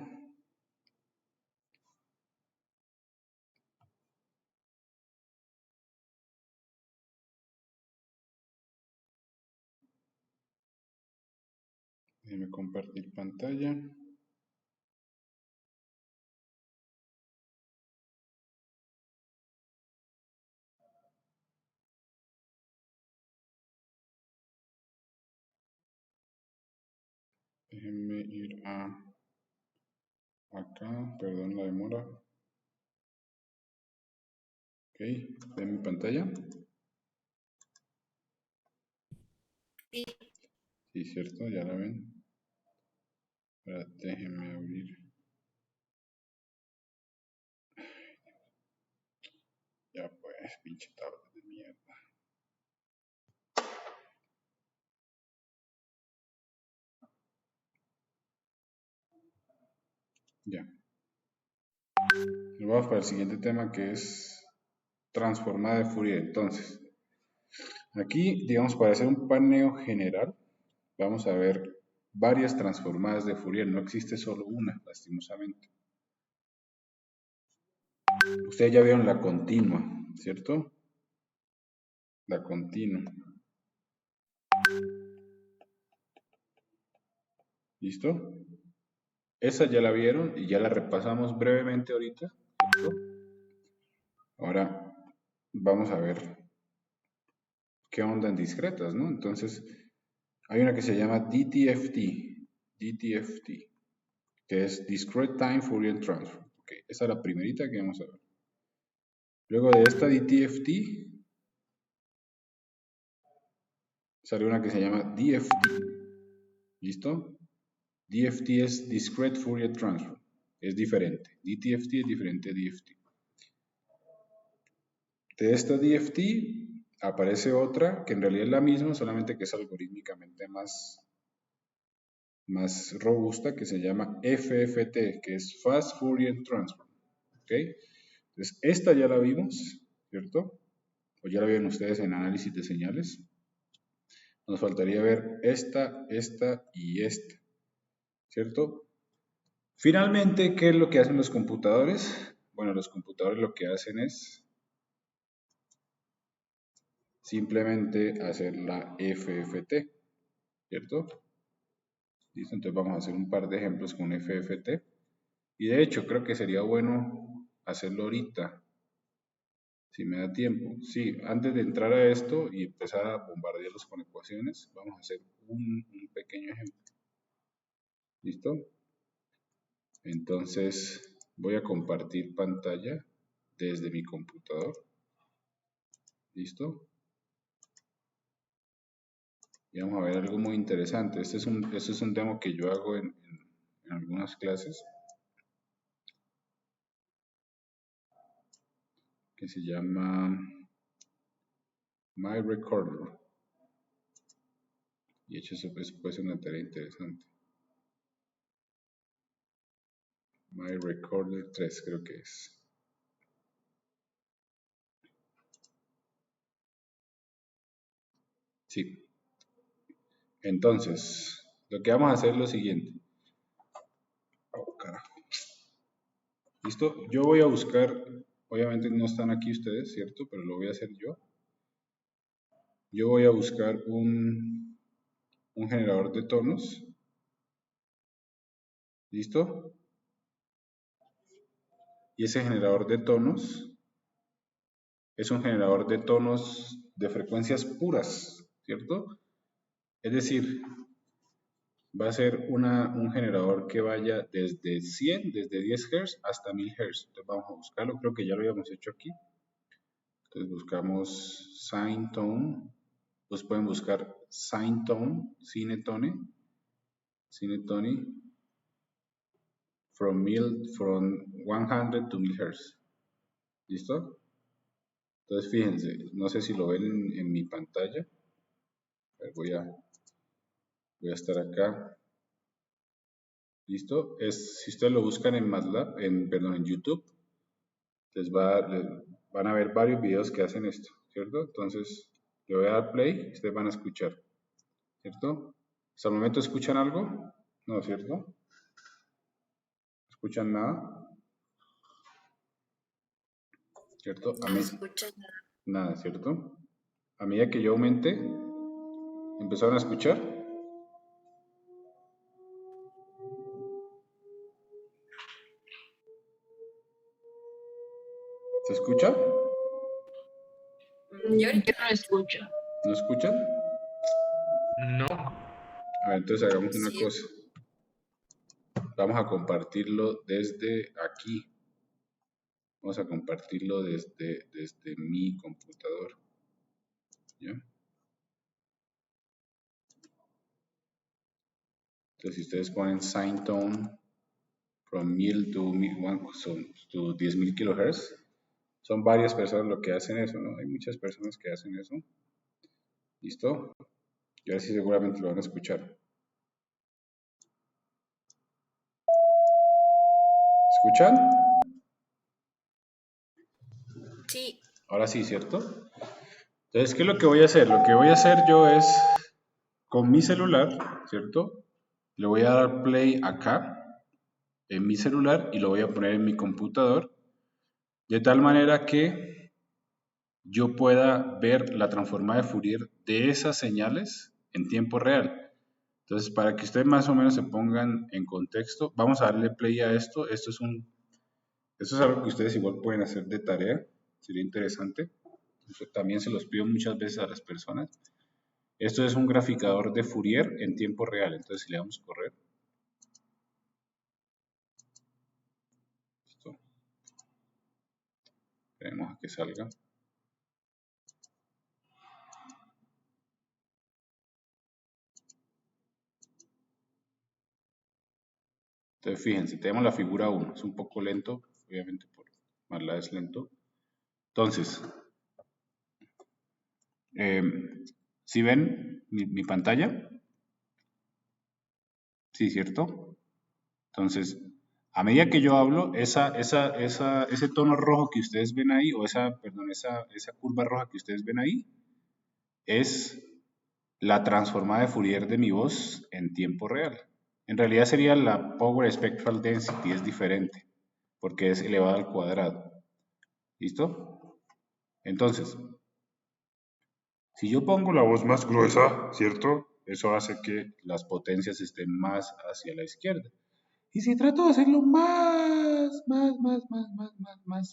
Déjeme compartir pantalla. Déjenme ir a acá, perdón la demora. Ok, de mi pantalla. Sí, cierto, ya la ven. Ahora déjenme abrir. Ya pues, pinche tablet de mierda. Ya. Nos vamos para el siguiente tema que es transformada de Fourier. Entonces, aquí, digamos, para hacer un paneo general, vamos a ver varias transformadas de Fourier. No existe solo una, lastimosamente. Ustedes ya vieron la continua, ¿cierto? La continua. ¿Listo? Esa ya la vieron y ya la repasamos brevemente ahorita, ¿cierto? Ahora vamos a ver qué onda en discretas, ¿no? Entonces, hay una que se llama DTFT, que es Discrete Time Fourier Transform. Okay, esa es la primerita que vamos a ver. Luego de esta DTFT, sale una que se llama DFT. ¿Listo? DFT es Discrete Fourier Transform. Es diferente. DTFT es diferente a DFT. De esta DFT aparece otra que en realidad es la misma, solamente que es algorítmicamente más robusta, que se llama FFT, que es Fast Fourier Transform. ¿Ok? Entonces, esta ya la vimos, ¿cierto? O ya la vieron ustedes en análisis de señales. Nos faltaría ver esta y esta, ¿cierto? Finalmente, ¿qué es lo que hacen los computadores? Bueno, los computadores lo que hacen es simplemente hacer la FFT, ¿cierto? Listo, entonces vamos a hacer un par de ejemplos con FFT. Y de hecho, creo que sería bueno hacerlo ahorita, si me da tiempo. Sí, antes de entrar a esto y empezar a bombardearlos con ecuaciones, vamos a hacer un pequeño ejemplo. ¿Listo? Entonces, voy a compartir pantalla desde mi computador. ¿Listo? Y vamos a ver algo muy interesante. Este es un demo que yo hago en algunas clases, que se llama My Recorder. Y de hecho eso puede ser una tarea interesante. My Recorder 3 creo que es. Sí. Entonces, lo que vamos a hacer es lo siguiente. Oh, carajo. ¿Listo? Yo voy a buscar, obviamente no están aquí ustedes, ¿cierto? Pero lo voy a hacer yo. Yo voy a buscar un generador de tonos. ¿Listo? Y ese generador de tonos es un generador de tonos de frecuencias puras, ¿cierto? Es decir, va a ser un generador que vaya desde 100, desde 10 Hz hasta 1000 Hz. Entonces vamos a buscarlo, creo que ya lo habíamos hecho aquí. Entonces buscamos Sine Tone, pues pueden buscar Sine Tone, Cinetone, Cine Tony, from 100 to 1000 Hz. ¿Listo? Entonces fíjense, no sé si lo ven en mi pantalla. A ver, voy a estar acá. ¿Listo? Si ustedes lo buscan en MATLAB, en YouTube, van a ver varios videos que hacen esto, ¿cierto? Entonces, le voy a dar play y ustedes van a escuchar, ¿cierto? ¿Hasta el momento escuchan algo? No, ¿cierto? ¿Escuchan nada? ¿Cierto? A mí, nada, ¿cierto? A medida que yo aumente, ¿empezaron a escuchar? ¿Se escucha? Yo no escucho. ¿No escuchan? No. A ver, entonces hagamos una cosa. Vamos a compartirlo desde aquí. Vamos a compartirlo desde mi computador. ¿Ya? Entonces, si ustedes ponen sine tone from 1000 to 10.000 kHz, son varias personas lo que hacen eso, ¿no? Hay muchas personas que hacen eso. ¿Listo? Y ahora sí seguramente lo van a escuchar. ¿Escuchan? Sí. Ahora sí, ¿cierto? Entonces, ¿qué es lo que voy a hacer? Lo que voy a hacer yo es, con mi celular, ¿cierto? Le voy a dar play acá, en mi celular, y lo voy a poner en mi computador, de tal manera que yo pueda ver la transformada de Fourier de esas señales en tiempo real. Entonces, para que ustedes más o menos se pongan en contexto, vamos a darle play a esto. Esto es algo que ustedes igual pueden hacer de tarea, sería interesante. Eso también se los pido muchas veces a las personas. Esto es un graficador de Fourier en tiempo real. Entonces, si le damos correr, listo. Esperemos a que salga. Entonces, fíjense, tenemos la figura 1. Es un poco lento, obviamente por MATLAB es lento. Entonces, ¿sí ven mi pantalla? Sí, ¿cierto? Entonces, a medida que yo hablo, ese tono rojo que ustedes ven ahí, o esa curva roja que ustedes ven ahí, es la transformada de Fourier de mi voz en tiempo real. En realidad sería la Power Spectral Density, es diferente, porque es elevada al cuadrado. ¿Listo? Entonces, si yo pongo la voz más gruesa, ¿cierto? Eso hace que las potencias estén más hacia la izquierda. Y si trato de hacerlo más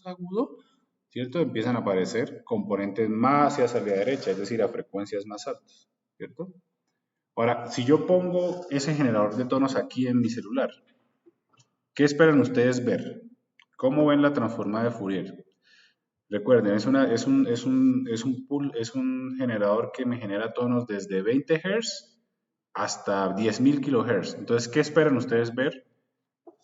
agudo, ¿cierto? Empiezan a aparecer componentes más hacia la derecha, es decir, a frecuencias más altas, ¿cierto? Ahora, si yo pongo ese generador de tonos aquí en mi celular, ¿qué esperan ustedes ver? ¿Cómo ven la transformada de Fourier? Recuerden, es un generador que me genera tonos desde 20 Hz hasta 10.000 kHz. Entonces, ¿qué esperan ustedes ver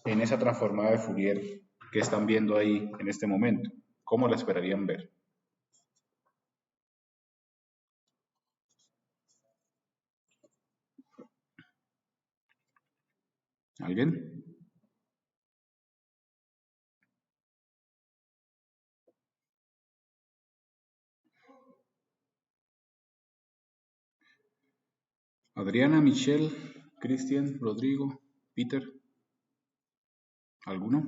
en esa transformada de Fourier que están viendo ahí en este momento? ¿Cómo la esperarían ver? ¿Alguien? Adriana, Michelle, Cristian, Rodrigo, Peter. ¿Alguno?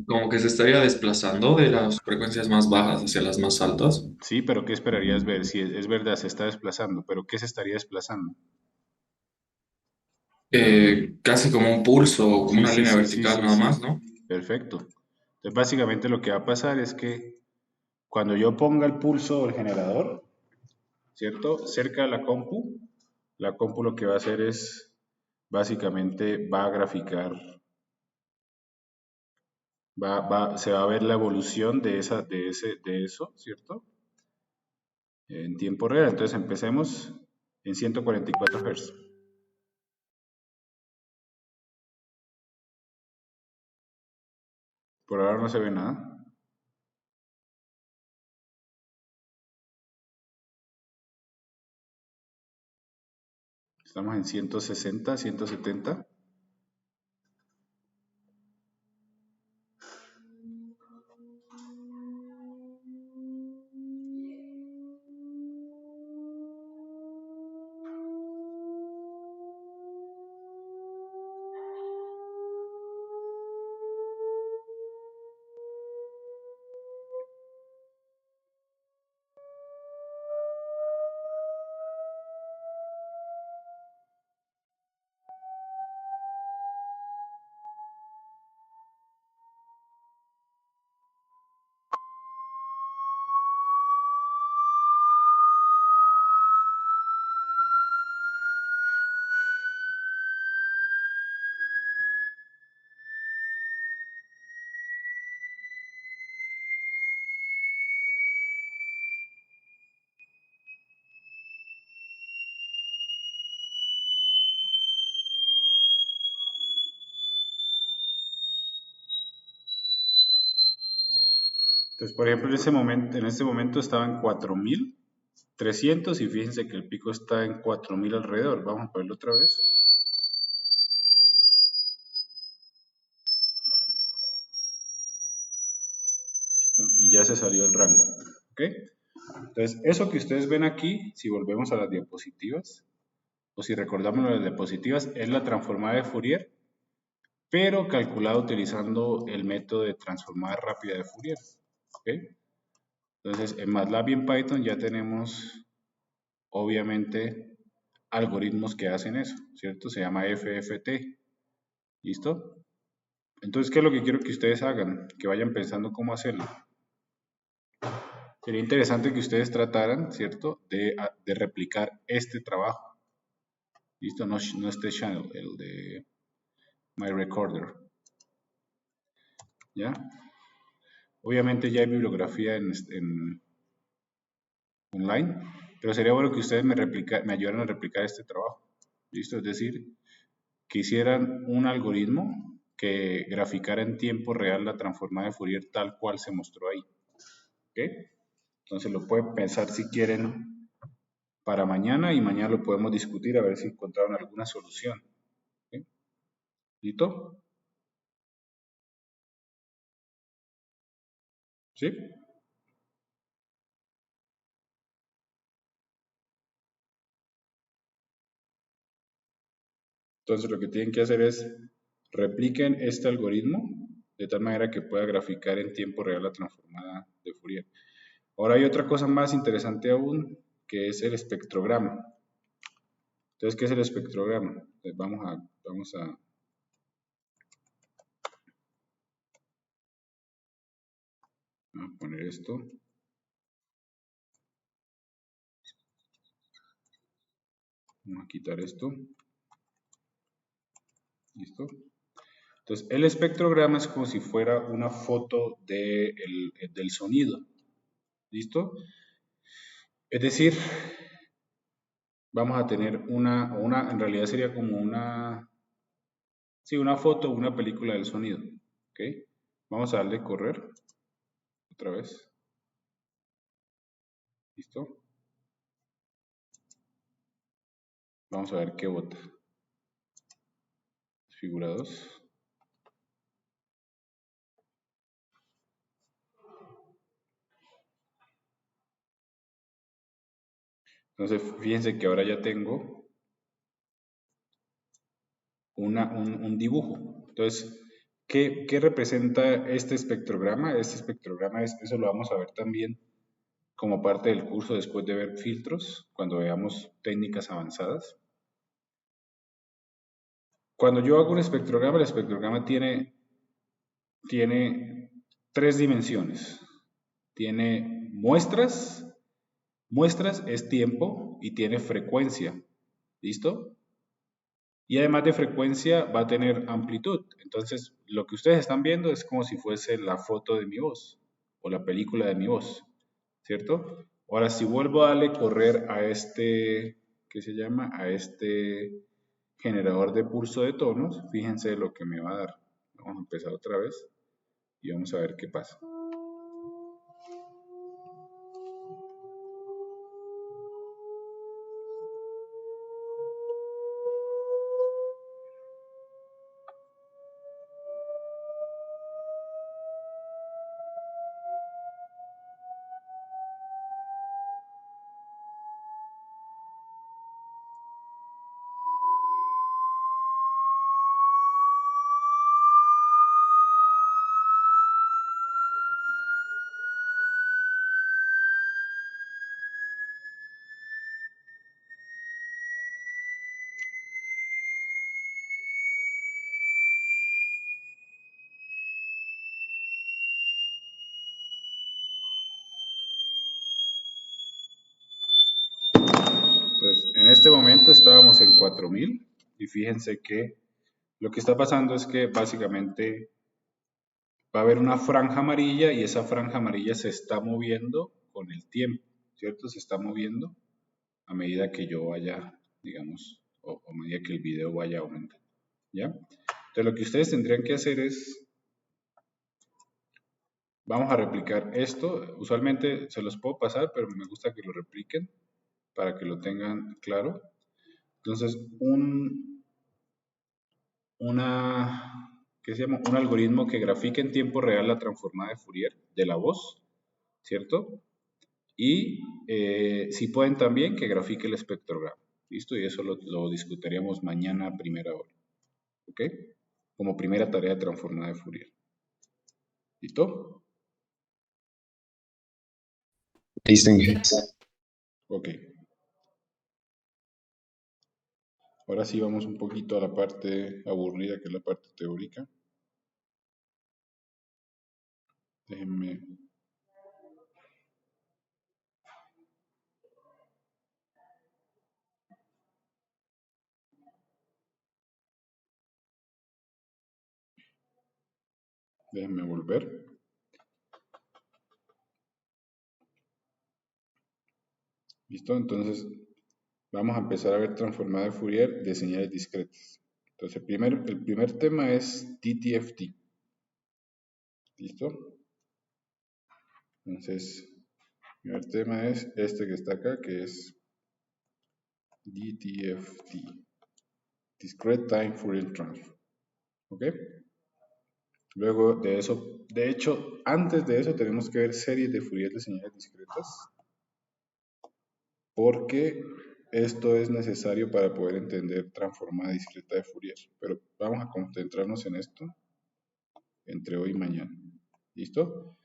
Como que se estaría desplazando de las frecuencias más bajas hacia las más altas. Sí, pero ¿qué esperarías ver? Si es verdad, se está desplazando, pero ¿qué se estaría desplazando? Casi como un pulso, como Sí, una sí, línea sí, sí, vertical sí, nada más, sí. ¿no? Perfecto. Entonces, básicamente lo que va a pasar es que cuando yo ponga el pulso del generador, ¿cierto? Cerca de la compu lo que va a hacer es, básicamente, va a graficar, se va a ver la evolución de eso, ¿cierto? en tiempo real. Entonces empecemos en 144 Hz. Por ahora no se ve nada. Estamos en 160, 170. Entonces, por ejemplo, en este momento estaba en 4300 y fíjense que el pico está en 4000 alrededor. Vamos a ponerlo otra vez. ¿Listo? Y ya se salió el rango. ¿Ok? Entonces, eso que ustedes ven aquí, si volvemos a las diapositivas, o si recordamos las diapositivas, es la transformada de Fourier, pero calculada utilizando el método de transformada rápida de Fourier. ¿Ok? Entonces, en MATLAB y en Python ya tenemos, obviamente, algoritmos que hacen eso, ¿cierto? Se llama FFT. ¿Listo? Entonces, ¿qué es lo que quiero que ustedes hagan? Que vayan pensando cómo hacerlo. Sería interesante que ustedes trataran, ¿cierto? De replicar este trabajo. ¿Listo? No este channel, el de My Recorder. ¿Ya? Obviamente ya hay bibliografía online, pero sería bueno que ustedes me ayudaran a replicar este trabajo. ¿Listo? Es decir, que hicieran un algoritmo que graficara en tiempo real la transformada de Fourier tal cual se mostró ahí. ¿Ok? Entonces lo pueden pensar si quieren para mañana y mañana lo podemos discutir a ver si encontraron alguna solución. ¿Ok? ¿Listo? ¿Sí? Entonces lo que tienen que hacer es repliquen este algoritmo de tal manera que pueda graficar en tiempo real la transformada de Fourier. Ahora hay otra cosa más interesante aún, que es el espectrograma. Entonces, ¿qué es el espectrograma? Entonces, vamos a poner esto. Vamos a quitar esto. ¿Listo? Entonces, el espectrograma es como si fuera una foto del sonido. ¿Listo? Es decir, vamos a tener en realidad sería como una foto, una película del sonido. ¿Ok? Vamos a darle correr. Otra vez. ¿Listo? Vamos a ver qué bota. Figura 2. Entonces, fíjense que ahora ya tengo un dibujo. Entonces, ¿qué representa este espectrograma? Este espectrograma, eso lo vamos a ver también como parte del curso después de ver filtros, cuando veamos técnicas avanzadas. Cuando yo hago un espectrograma, el espectrograma tiene 3 dimensiones. Tiene muestras es tiempo y tiene frecuencia. ¿Listo? Y además de frecuencia va a tener amplitud. Entonces, lo que ustedes están viendo es como si fuese la foto de mi voz o la película de mi voz, ¿cierto? Ahora, si vuelvo a darle correr a este, ¿qué se llama? A este generador de pulso de tonos, fíjense lo que me va a dar. Vamos a empezar otra vez y vamos a ver qué pasa. Entonces, en este momento estábamos en 4000 y fíjense que lo que está pasando es que básicamente va a haber una franja amarilla y esa franja amarilla se está moviendo con el tiempo, ¿cierto? Se está moviendo a medida que yo vaya, digamos, o a medida que el video vaya aumentando, ¿ya? Entonces lo que ustedes tendrían que hacer es, vamos a replicar esto, usualmente se los puedo pasar, pero me gusta que lo repliquen para que lo tengan claro. Entonces, ¿qué se llama? Un algoritmo que grafique en tiempo real la transformada de Fourier de la voz, ¿cierto? Y si pueden también que grafique el espectrograma, ¿listo? Y eso lo discutiríamos mañana a primera hora, ¿ok? Como primera tarea de transformada de Fourier. ¿Listo? Listo, Inge. Ok. Ahora sí vamos un poquito a la parte aburrida, que es la parte teórica. Déjenme... Déjenme volver. ¿Listo? Entonces, vamos a empezar a ver transformada de Fourier de señales discretas. Entonces, el primer tema es DTFT. ¿Listo? Entonces, el primer tema es este que está acá, que es DTFT. Discrete Time Fourier Transform. ¿Ok? Luego de eso, de hecho, antes de eso tenemos que ver series de Fourier de señales discretas, porque esto es necesario para poder entender transformada discreta de Fourier. Pero vamos a concentrarnos en esto entre hoy y mañana. ¿Listo?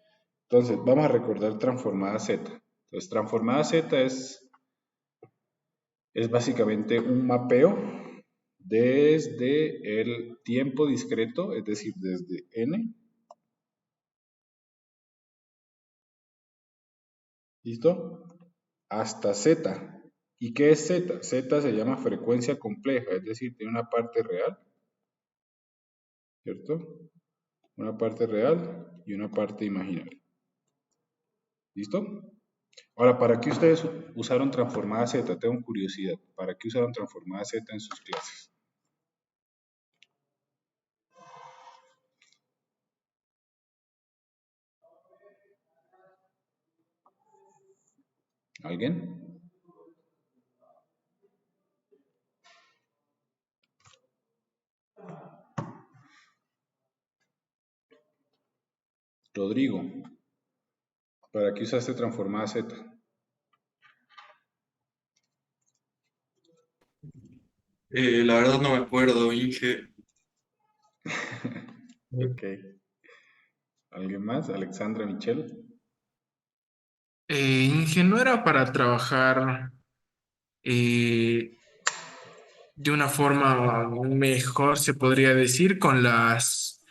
Entonces, vamos a recordar transformada Z. Entonces, transformada Z es básicamente un mapeo desde el tiempo discreto, es decir, desde n. ¿Listo? Hasta Z. ¿Y qué es Z? Z se llama frecuencia compleja, es decir, tiene una parte real, ¿cierto? Una parte real y una parte imaginaria. ¿Listo? Ahora, ¿para qué ustedes usaron transformada Z? Tengo curiosidad. ¿Para qué usaron transformada Z en sus clases? ¿Alguien? Rodrigo, ¿para qué usaste transformada Z? La verdad no me acuerdo, Inge. Ok. ¿Alguien más? ¿Alexandra, Michelle? Inge, no era para trabajar eh, de una forma mejor, se podría decir, con los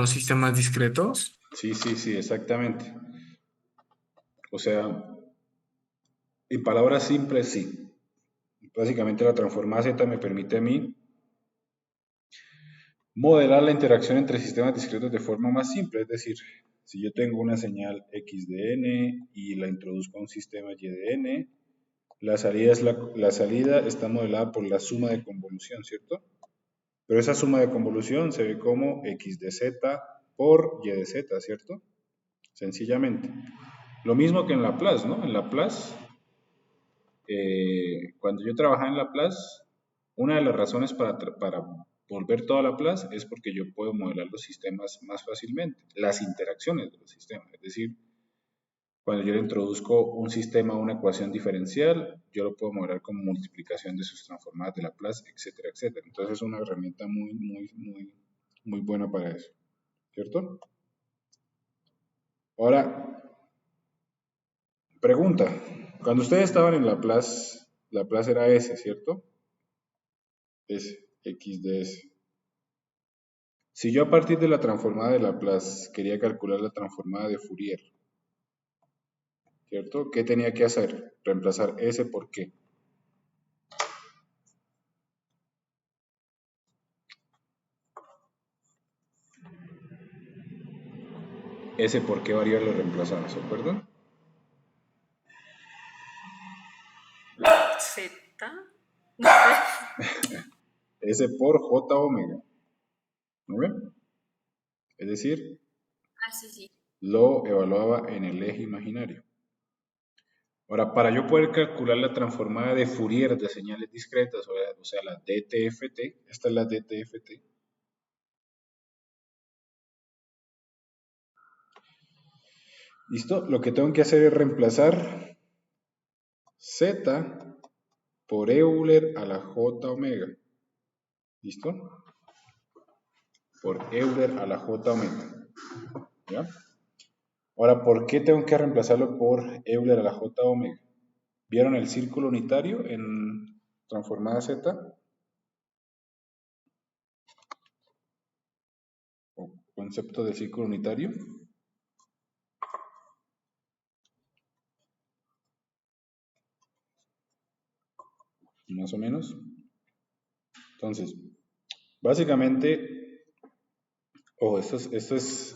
sistemas discretos. Sí, exactamente. O sea, en palabras simples, sí. Básicamente la transformada Z me permite a mí modelar la interacción entre sistemas discretos de forma más simple, es decir, Si yo tengo una señal x de n y la introduzco a un sistema y de n, la salida está modelada por la suma de convolución, ¿cierto? Pero esa suma de convolución se ve como x de z por y de z, ¿cierto? Sencillamente. Lo mismo que en Laplace, ¿no? En Laplace, cuando yo trabajaba en Laplace, una de las razones para volver todo a Laplace es porque yo puedo modelar los sistemas más fácilmente, las interacciones de los sistemas. Es decir, cuando yo le introduzco un sistema a una ecuación diferencial, yo lo puedo modelar como multiplicación de sus transformadas de Laplace, etcétera, etcétera. Entonces es una herramienta muy buena para eso, ¿cierto? Ahora, pregunta. Cuando ustedes estaban en Laplace era S, ¿cierto? S, X de S. Si yo a partir de la transformada de Laplace quería calcular la transformada de Fourier, ¿cierto? ¿Qué tenía que hacer? Reemplazar S por qué. S por qué variable reemplazar, ¿se acuerdan? Z. S por J omega. ¿No ven? Es decir, Sí. lo evaluaba en el eje imaginario. Ahora, para yo poder calcular la transformada de Fourier de señales discretas, o sea, la DTFT, esta es la DTFT. ¿Listo? Lo que tengo que hacer es reemplazar Z por Euler a la J omega. ¿Listo? Por Euler a la J omega. ¿Ya? Ahora, ¿por qué tengo que reemplazarlo por Euler a la J omega? ¿Vieron el círculo unitario en transformada Z? ¿O concepto de círculo unitario? Más o menos. Entonces, básicamente, esto es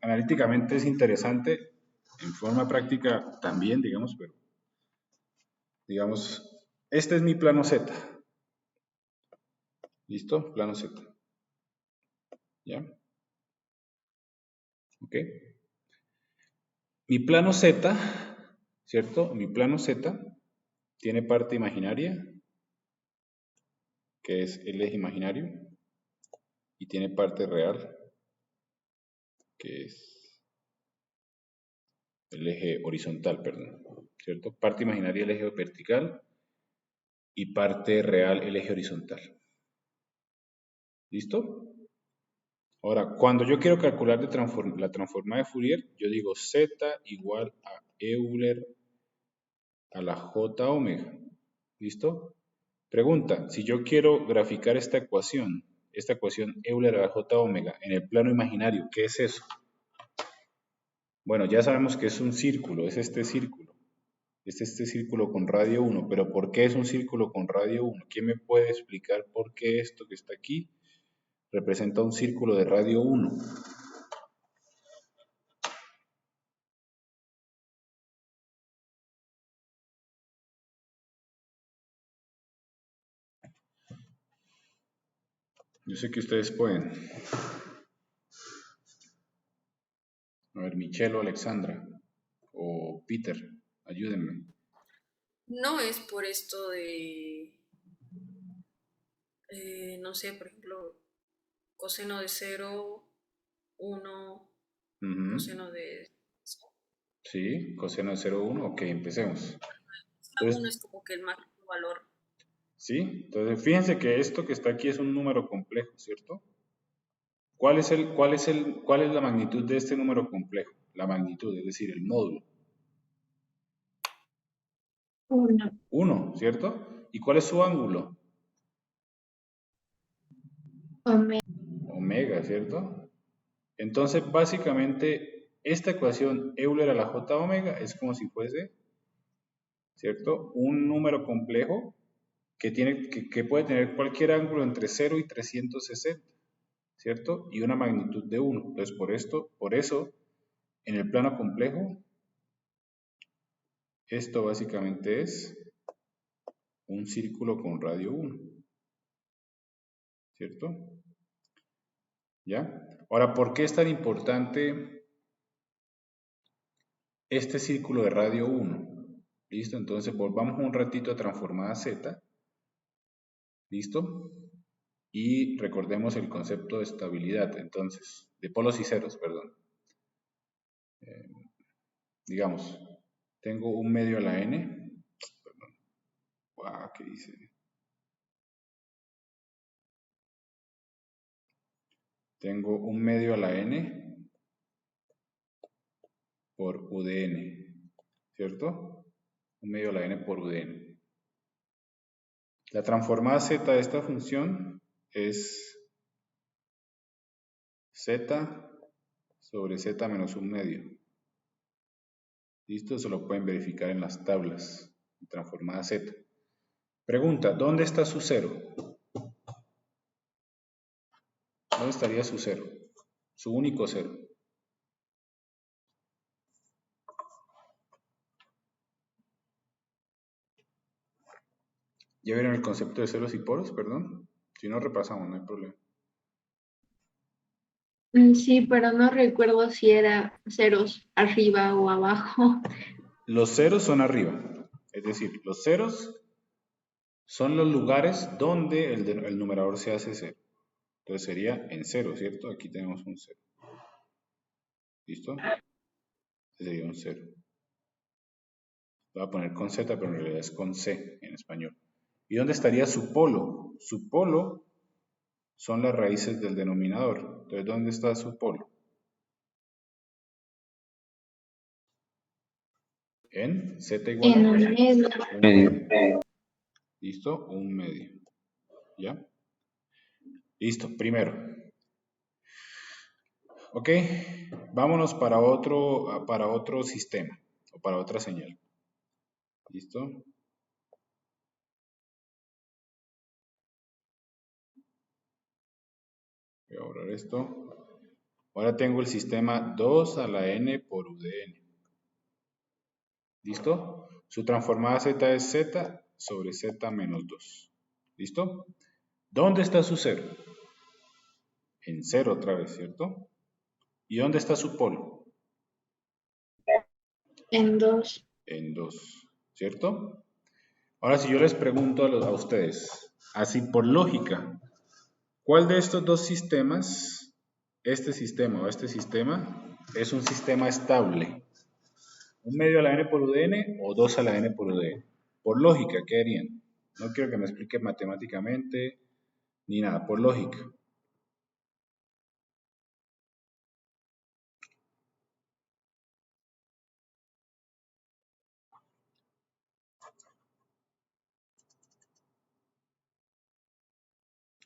analíticamente es interesante, en forma práctica también, digamos, pero digamos, este es mi plano Z. ¿Listo? Plano Z. ¿Ya? ¿Ok? Mi plano Z, ¿cierto? Mi plano Z tiene parte imaginaria, que es el eje imaginario, y tiene parte real, que es el eje horizontal, perdón, ¿cierto? Parte imaginaria el eje vertical y parte real el eje horizontal. ¿Listo? Ahora, cuando yo quiero calcular la transformada de Fourier, yo digo Z igual a Euler a la J omega. ¿Listo? Pregunta, si yo quiero graficar esta ecuación Euler a la J omega en el plano imaginario, ¿qué es eso? Bueno, ya sabemos que es un círculo, es este círculo. Es este círculo con radio 1, pero ¿por qué es un círculo con radio 1? ¿Quién me puede explicar por qué esto que está aquí representa un círculo de radio 1? Yo sé que ustedes pueden. A ver, Michelle o Alexandra o Peter, ayúdenme. No es por esto de, no sé, por ejemplo, coseno de 0, 1, coseno de... Sí, coseno de 0,1. Ok, empecemos. Entonces, 1 es como que el máximo valor. Sí, entonces fíjense que esto que está aquí es un número complejo, ¿cierto? ¿Cuál es la magnitud de este número complejo? La magnitud, es decir, el módulo. 1. 1, ¿cierto? ¿Y cuál es su ángulo? Omega, ¿cierto? Entonces, básicamente, esta ecuación Euler a la J omega es como si fuese, ¿cierto? Un número complejo que puede tener cualquier ángulo entre 0 y 360, ¿cierto? Y una magnitud de 1. Entonces, por eso, en el plano complejo, esto básicamente es un círculo con radio 1, ¿cierto? ¿Ya? Ahora, ¿por qué es tan importante este círculo de radio 1? ¿Listo? Entonces, volvamos un ratito a transformada Z. ¿Listo? Y recordemos el concepto de estabilidad, entonces, de polos y ceros, perdón. Digamos, tengo un medio a la n, perdón, ¿qué dice? Tengo un medio a la n por u de n, ¿cierto? Un medio a la n por u de n. La transformada z de esta función es z sobre z menos un medio. ¿Listo? Eso lo pueden verificar en las tablas de transformada z. Pregunta, ¿dónde está su cero? ¿Dónde estaría su cero? Su único cero. ¿Ya vieron el concepto de ceros y polos? Perdón. Si no, repasamos, no hay problema. Sí, pero no recuerdo si era ceros arriba o abajo. Los ceros son arriba. Es decir, los ceros son los lugares donde el numerador se hace cero. Entonces sería en cero, ¿cierto? Aquí tenemos un cero. ¿Listo? Este sería un cero. Lo voy a poner con Z, pero en realidad es con C en español. ¿Y dónde estaría su polo? Su polo son las raíces del denominador. Entonces, ¿dónde está su polo? En Z igual En a el medio. un Medio. medio. ¿Listo? Un medio. ¿Ya? Listo, primero. Ok, vámonos para otro sistema o para otra señal. ¿Listo? Voy a borrar esto. Ahora tengo el sistema 2 a la n por u de n. ¿Listo? Su transformada z es z sobre z menos 2. ¿Listo? ¿Dónde está su cero? En cero otra vez, ¿cierto? ¿Y dónde está su polo? En 2. En 2, ¿cierto? Ahora si yo les pregunto a ustedes, así por lógica, ¿cuál de estos dos sistemas, este sistema o este sistema, es un sistema estable? ¿Un medio a la n por u de n o 2 a la n por u de n? Por lógica, ¿qué harían? No quiero que me expliquen matemáticamente ni nada, por lógica.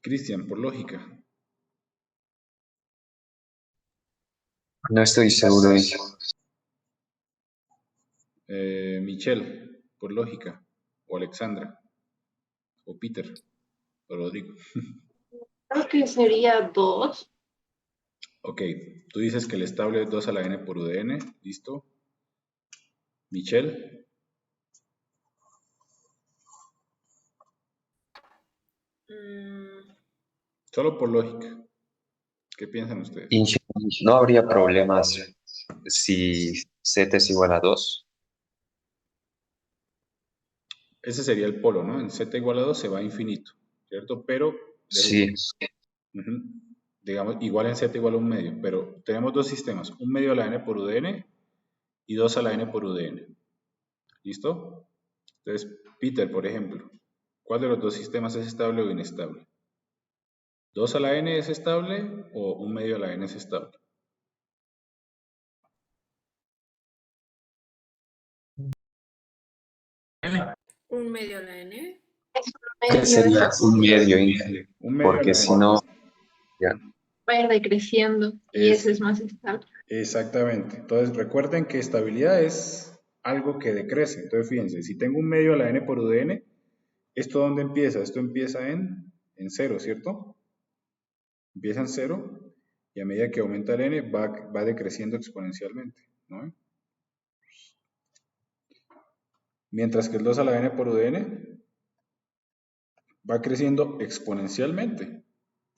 Cristian, por lógica. No estoy seguro de eso. Michelle, por lógica. O Alexandra. O Peter. O Rodrigo. Creo que sería 2. Ok, tú dices que el estable es 2 a la n por u de n. ¿Listo? Michelle. Solo por lógica. ¿Qué piensan ustedes? No habría problemas si z es igual a 2. Ese sería el polo, ¿no? En z igual a 2 se va a infinito, ¿cierto? Pero, Sí, digamos, igual en z igual a un medio, pero tenemos dos sistemas, un medio a la n por u de n y 2 a la n por u de n. ¿Listo? Entonces, Peter, por ejemplo, ¿cuál de los dos sistemas es estable o inestable? ¿2 a la n es estable o un medio a la n es estable? Un medio a la n. que sería un medio, Inge, Un medio a porque la si n. no, ya. Va a ir decreciendo y ese es más estable. Exactamente. Entonces, recuerden que estabilidad es algo que decrece. Entonces, fíjense, si tengo un medio a la n por u de n, ¿esto dónde empieza? Esto empieza en 0, ¿cierto? Empieza en 0 y a medida que aumenta el n va decreciendo exponencialmente, ¿no? Mientras que el 2 a la n por u de n va creciendo exponencialmente,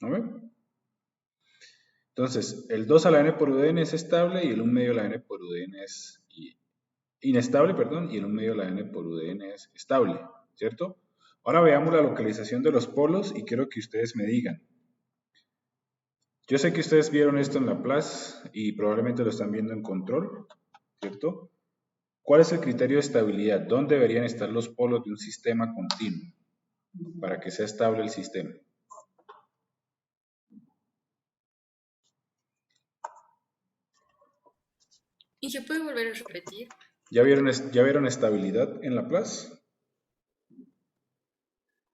¿no ven? Entonces, el 2 a la n por u de n es estable y el 1 medio a la n por u de n es inestable, perdón, y el 1 medio a la n por u de n es estable, ¿cierto? Ahora veamos la localización de los polos y quiero que ustedes me digan. Yo sé que ustedes vieron esto en Laplace y probablemente lo están viendo en control, ¿cierto? ¿Cuál es el criterio de estabilidad? ¿Dónde deberían estar los polos de un sistema continuo para que sea estable el sistema? ¿Y se puede volver a repetir? ¿Ya vieron estabilidad en Laplace?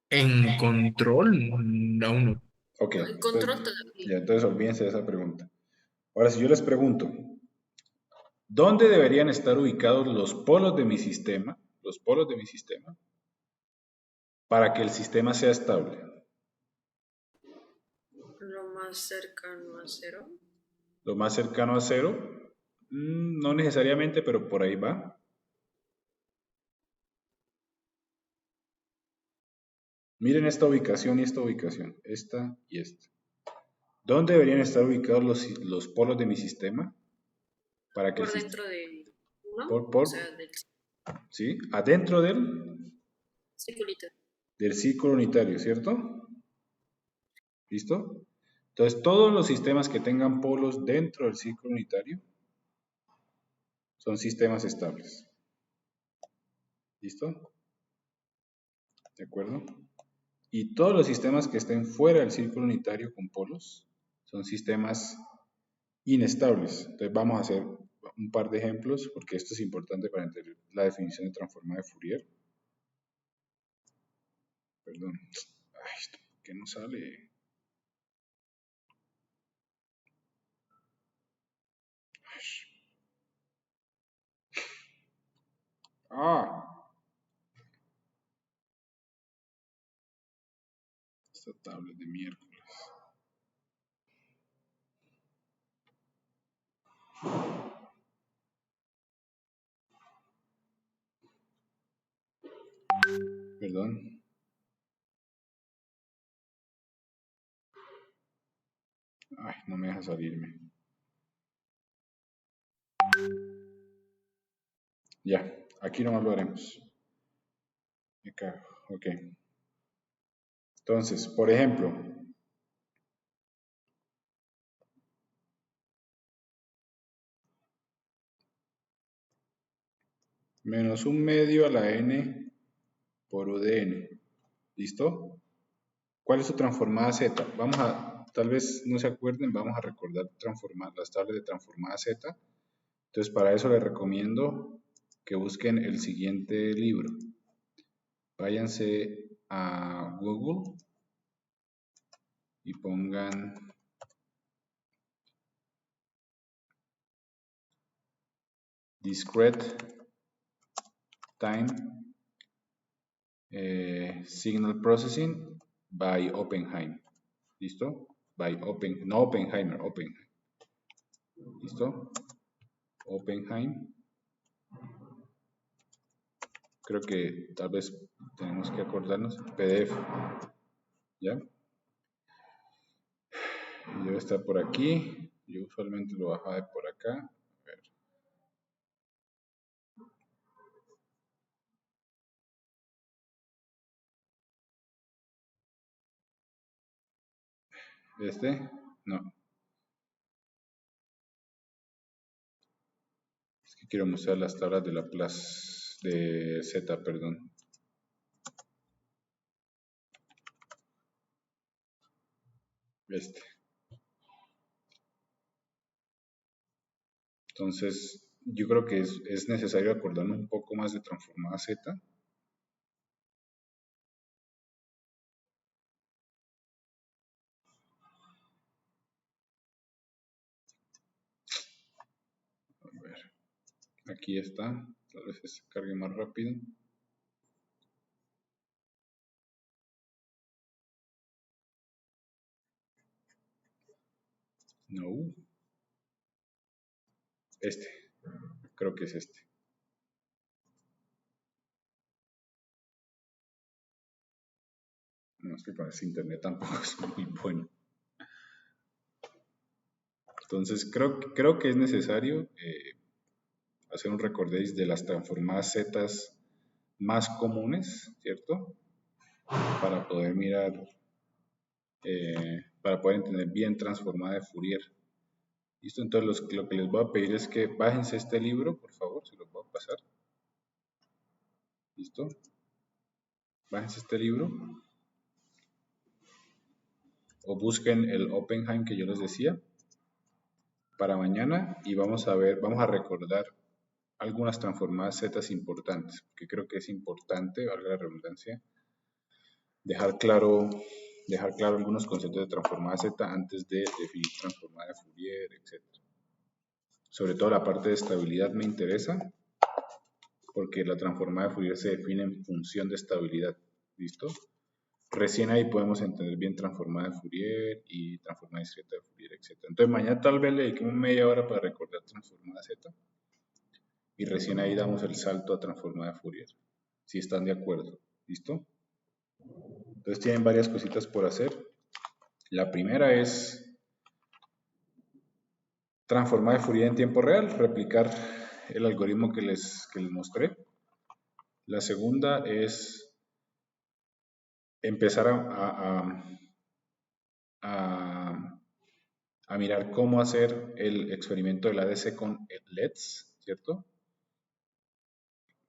En control, aún no. Ok, El control todavía. ya, entonces olvídense de esa pregunta. Ahora, si yo les pregunto, ¿dónde deberían estar ubicados los polos de mi sistema? Los polos de mi sistema, para que el sistema sea estable. Lo más cercano a 0. Lo más cercano a 0, no necesariamente, pero por ahí va. Miren esta ubicación y esta ubicación, esta y esta. ¿Dónde deberían estar ubicados los polos de mi sistema? Para que Por dentro de uno. por, O sea, del ¿sí? Adentro circulito. del círculo unitario, ¿cierto? ¿Listo? Entonces, todos los sistemas que tengan polos dentro del círculo unitario son sistemas estables. ¿Listo? ¿De acuerdo? Y todos los sistemas que estén fuera del círculo unitario con polos son sistemas inestables. Entonces vamos a hacer un par de ejemplos porque esto es importante para entender la definición de transformada de Fourier. Perdón. Ay, ¿esto por qué no sale? Ah, esta tablet de miércoles. Perdón. Ay, no me deja salirme. Ya, aquí nomás lo haremos. Me cago. Ok. Entonces, por ejemplo, menos 1 medio a la n por u de n. ¿Listo? ¿Cuál es su transformada z? Vamos a, tal vez no se acuerden, vamos a recordar las tablas de transformada z. Entonces, para eso les recomiendo que busquen el siguiente libro. Váyanse a Google y pongan Discrete Time Signal Processing by Oppenheim. ¿Listo? No Oppenheimer, Oppenheim. ¿Listo? Oppenheim. Creo que tal vez tenemos que acordarnos. PDF. ¿Ya? Y debe estar por aquí. Yo usualmente lo bajaba de por acá. A ver. ¿Este? No. Es que quiero mostrar las tablas de Laplace de Z, perdón. Este. Entonces, yo creo que es necesario acordarnos un poco más de transformada Z. A ver. Aquí está. Tal vez se cargue más rápido. No. Este. Creo que es este. No, es que con este internet tampoco es muy bueno. Entonces, creo que es necesario hacer un recordéis de las transformadas Z más comunes, ¿cierto? Para poder mirar, para poder entender bien transformada de Fourier. ¿Listo? Entonces, lo que les voy a pedir es que bájense este libro, por favor, se lo puedo pasar. ¿Listo? Bájense este libro. O busquen el Oppenheim que yo les decía para mañana y vamos a recordar algunas transformadas Z importantes, porque creo que es importante, valga la redundancia, dejar claro algunos conceptos de transformada Z antes de definir transformada de Fourier, etc. Sobre todo la parte de estabilidad me interesa, porque la transformada de Fourier se define en función de estabilidad. ¿Listo? Recién ahí podemos entender bien transformada de Fourier y transformada discreta de Fourier, etc. Entonces mañana tal vez le dediquemos media hora para recordar transformada Z y recién ahí damos el salto a transformada de Fourier, si están de acuerdo. ¿Listo? Entonces tienen varias cositas por hacer. La primera es transformada de Fourier en tiempo real, replicar el algoritmo que les mostré. La segunda es empezar a mirar cómo hacer el experimento del ADC con LEDs, ¿cierto?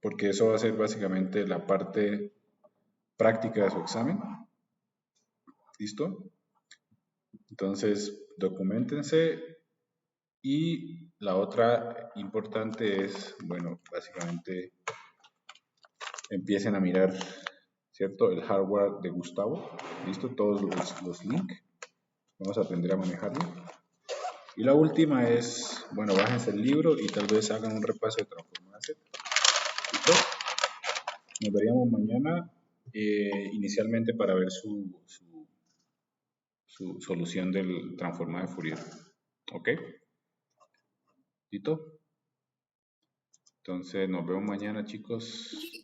Porque eso va a ser básicamente la parte práctica de su examen. ¿Listo? Entonces, documentense. Y la otra importante es, bueno, básicamente empiecen a mirar, ¿cierto? El hardware de Gustavo. ¿Listo? Todos los links. Vamos a aprender a manejarlo. Y la última es, bueno, bájense el libro y tal vez hagan un repaso de transformada Z. ¿Listo? Nos veríamos mañana inicialmente para ver su solución del transformada de Fourier. ¿Ok? ¿Listo? Entonces nos vemos mañana, chicos.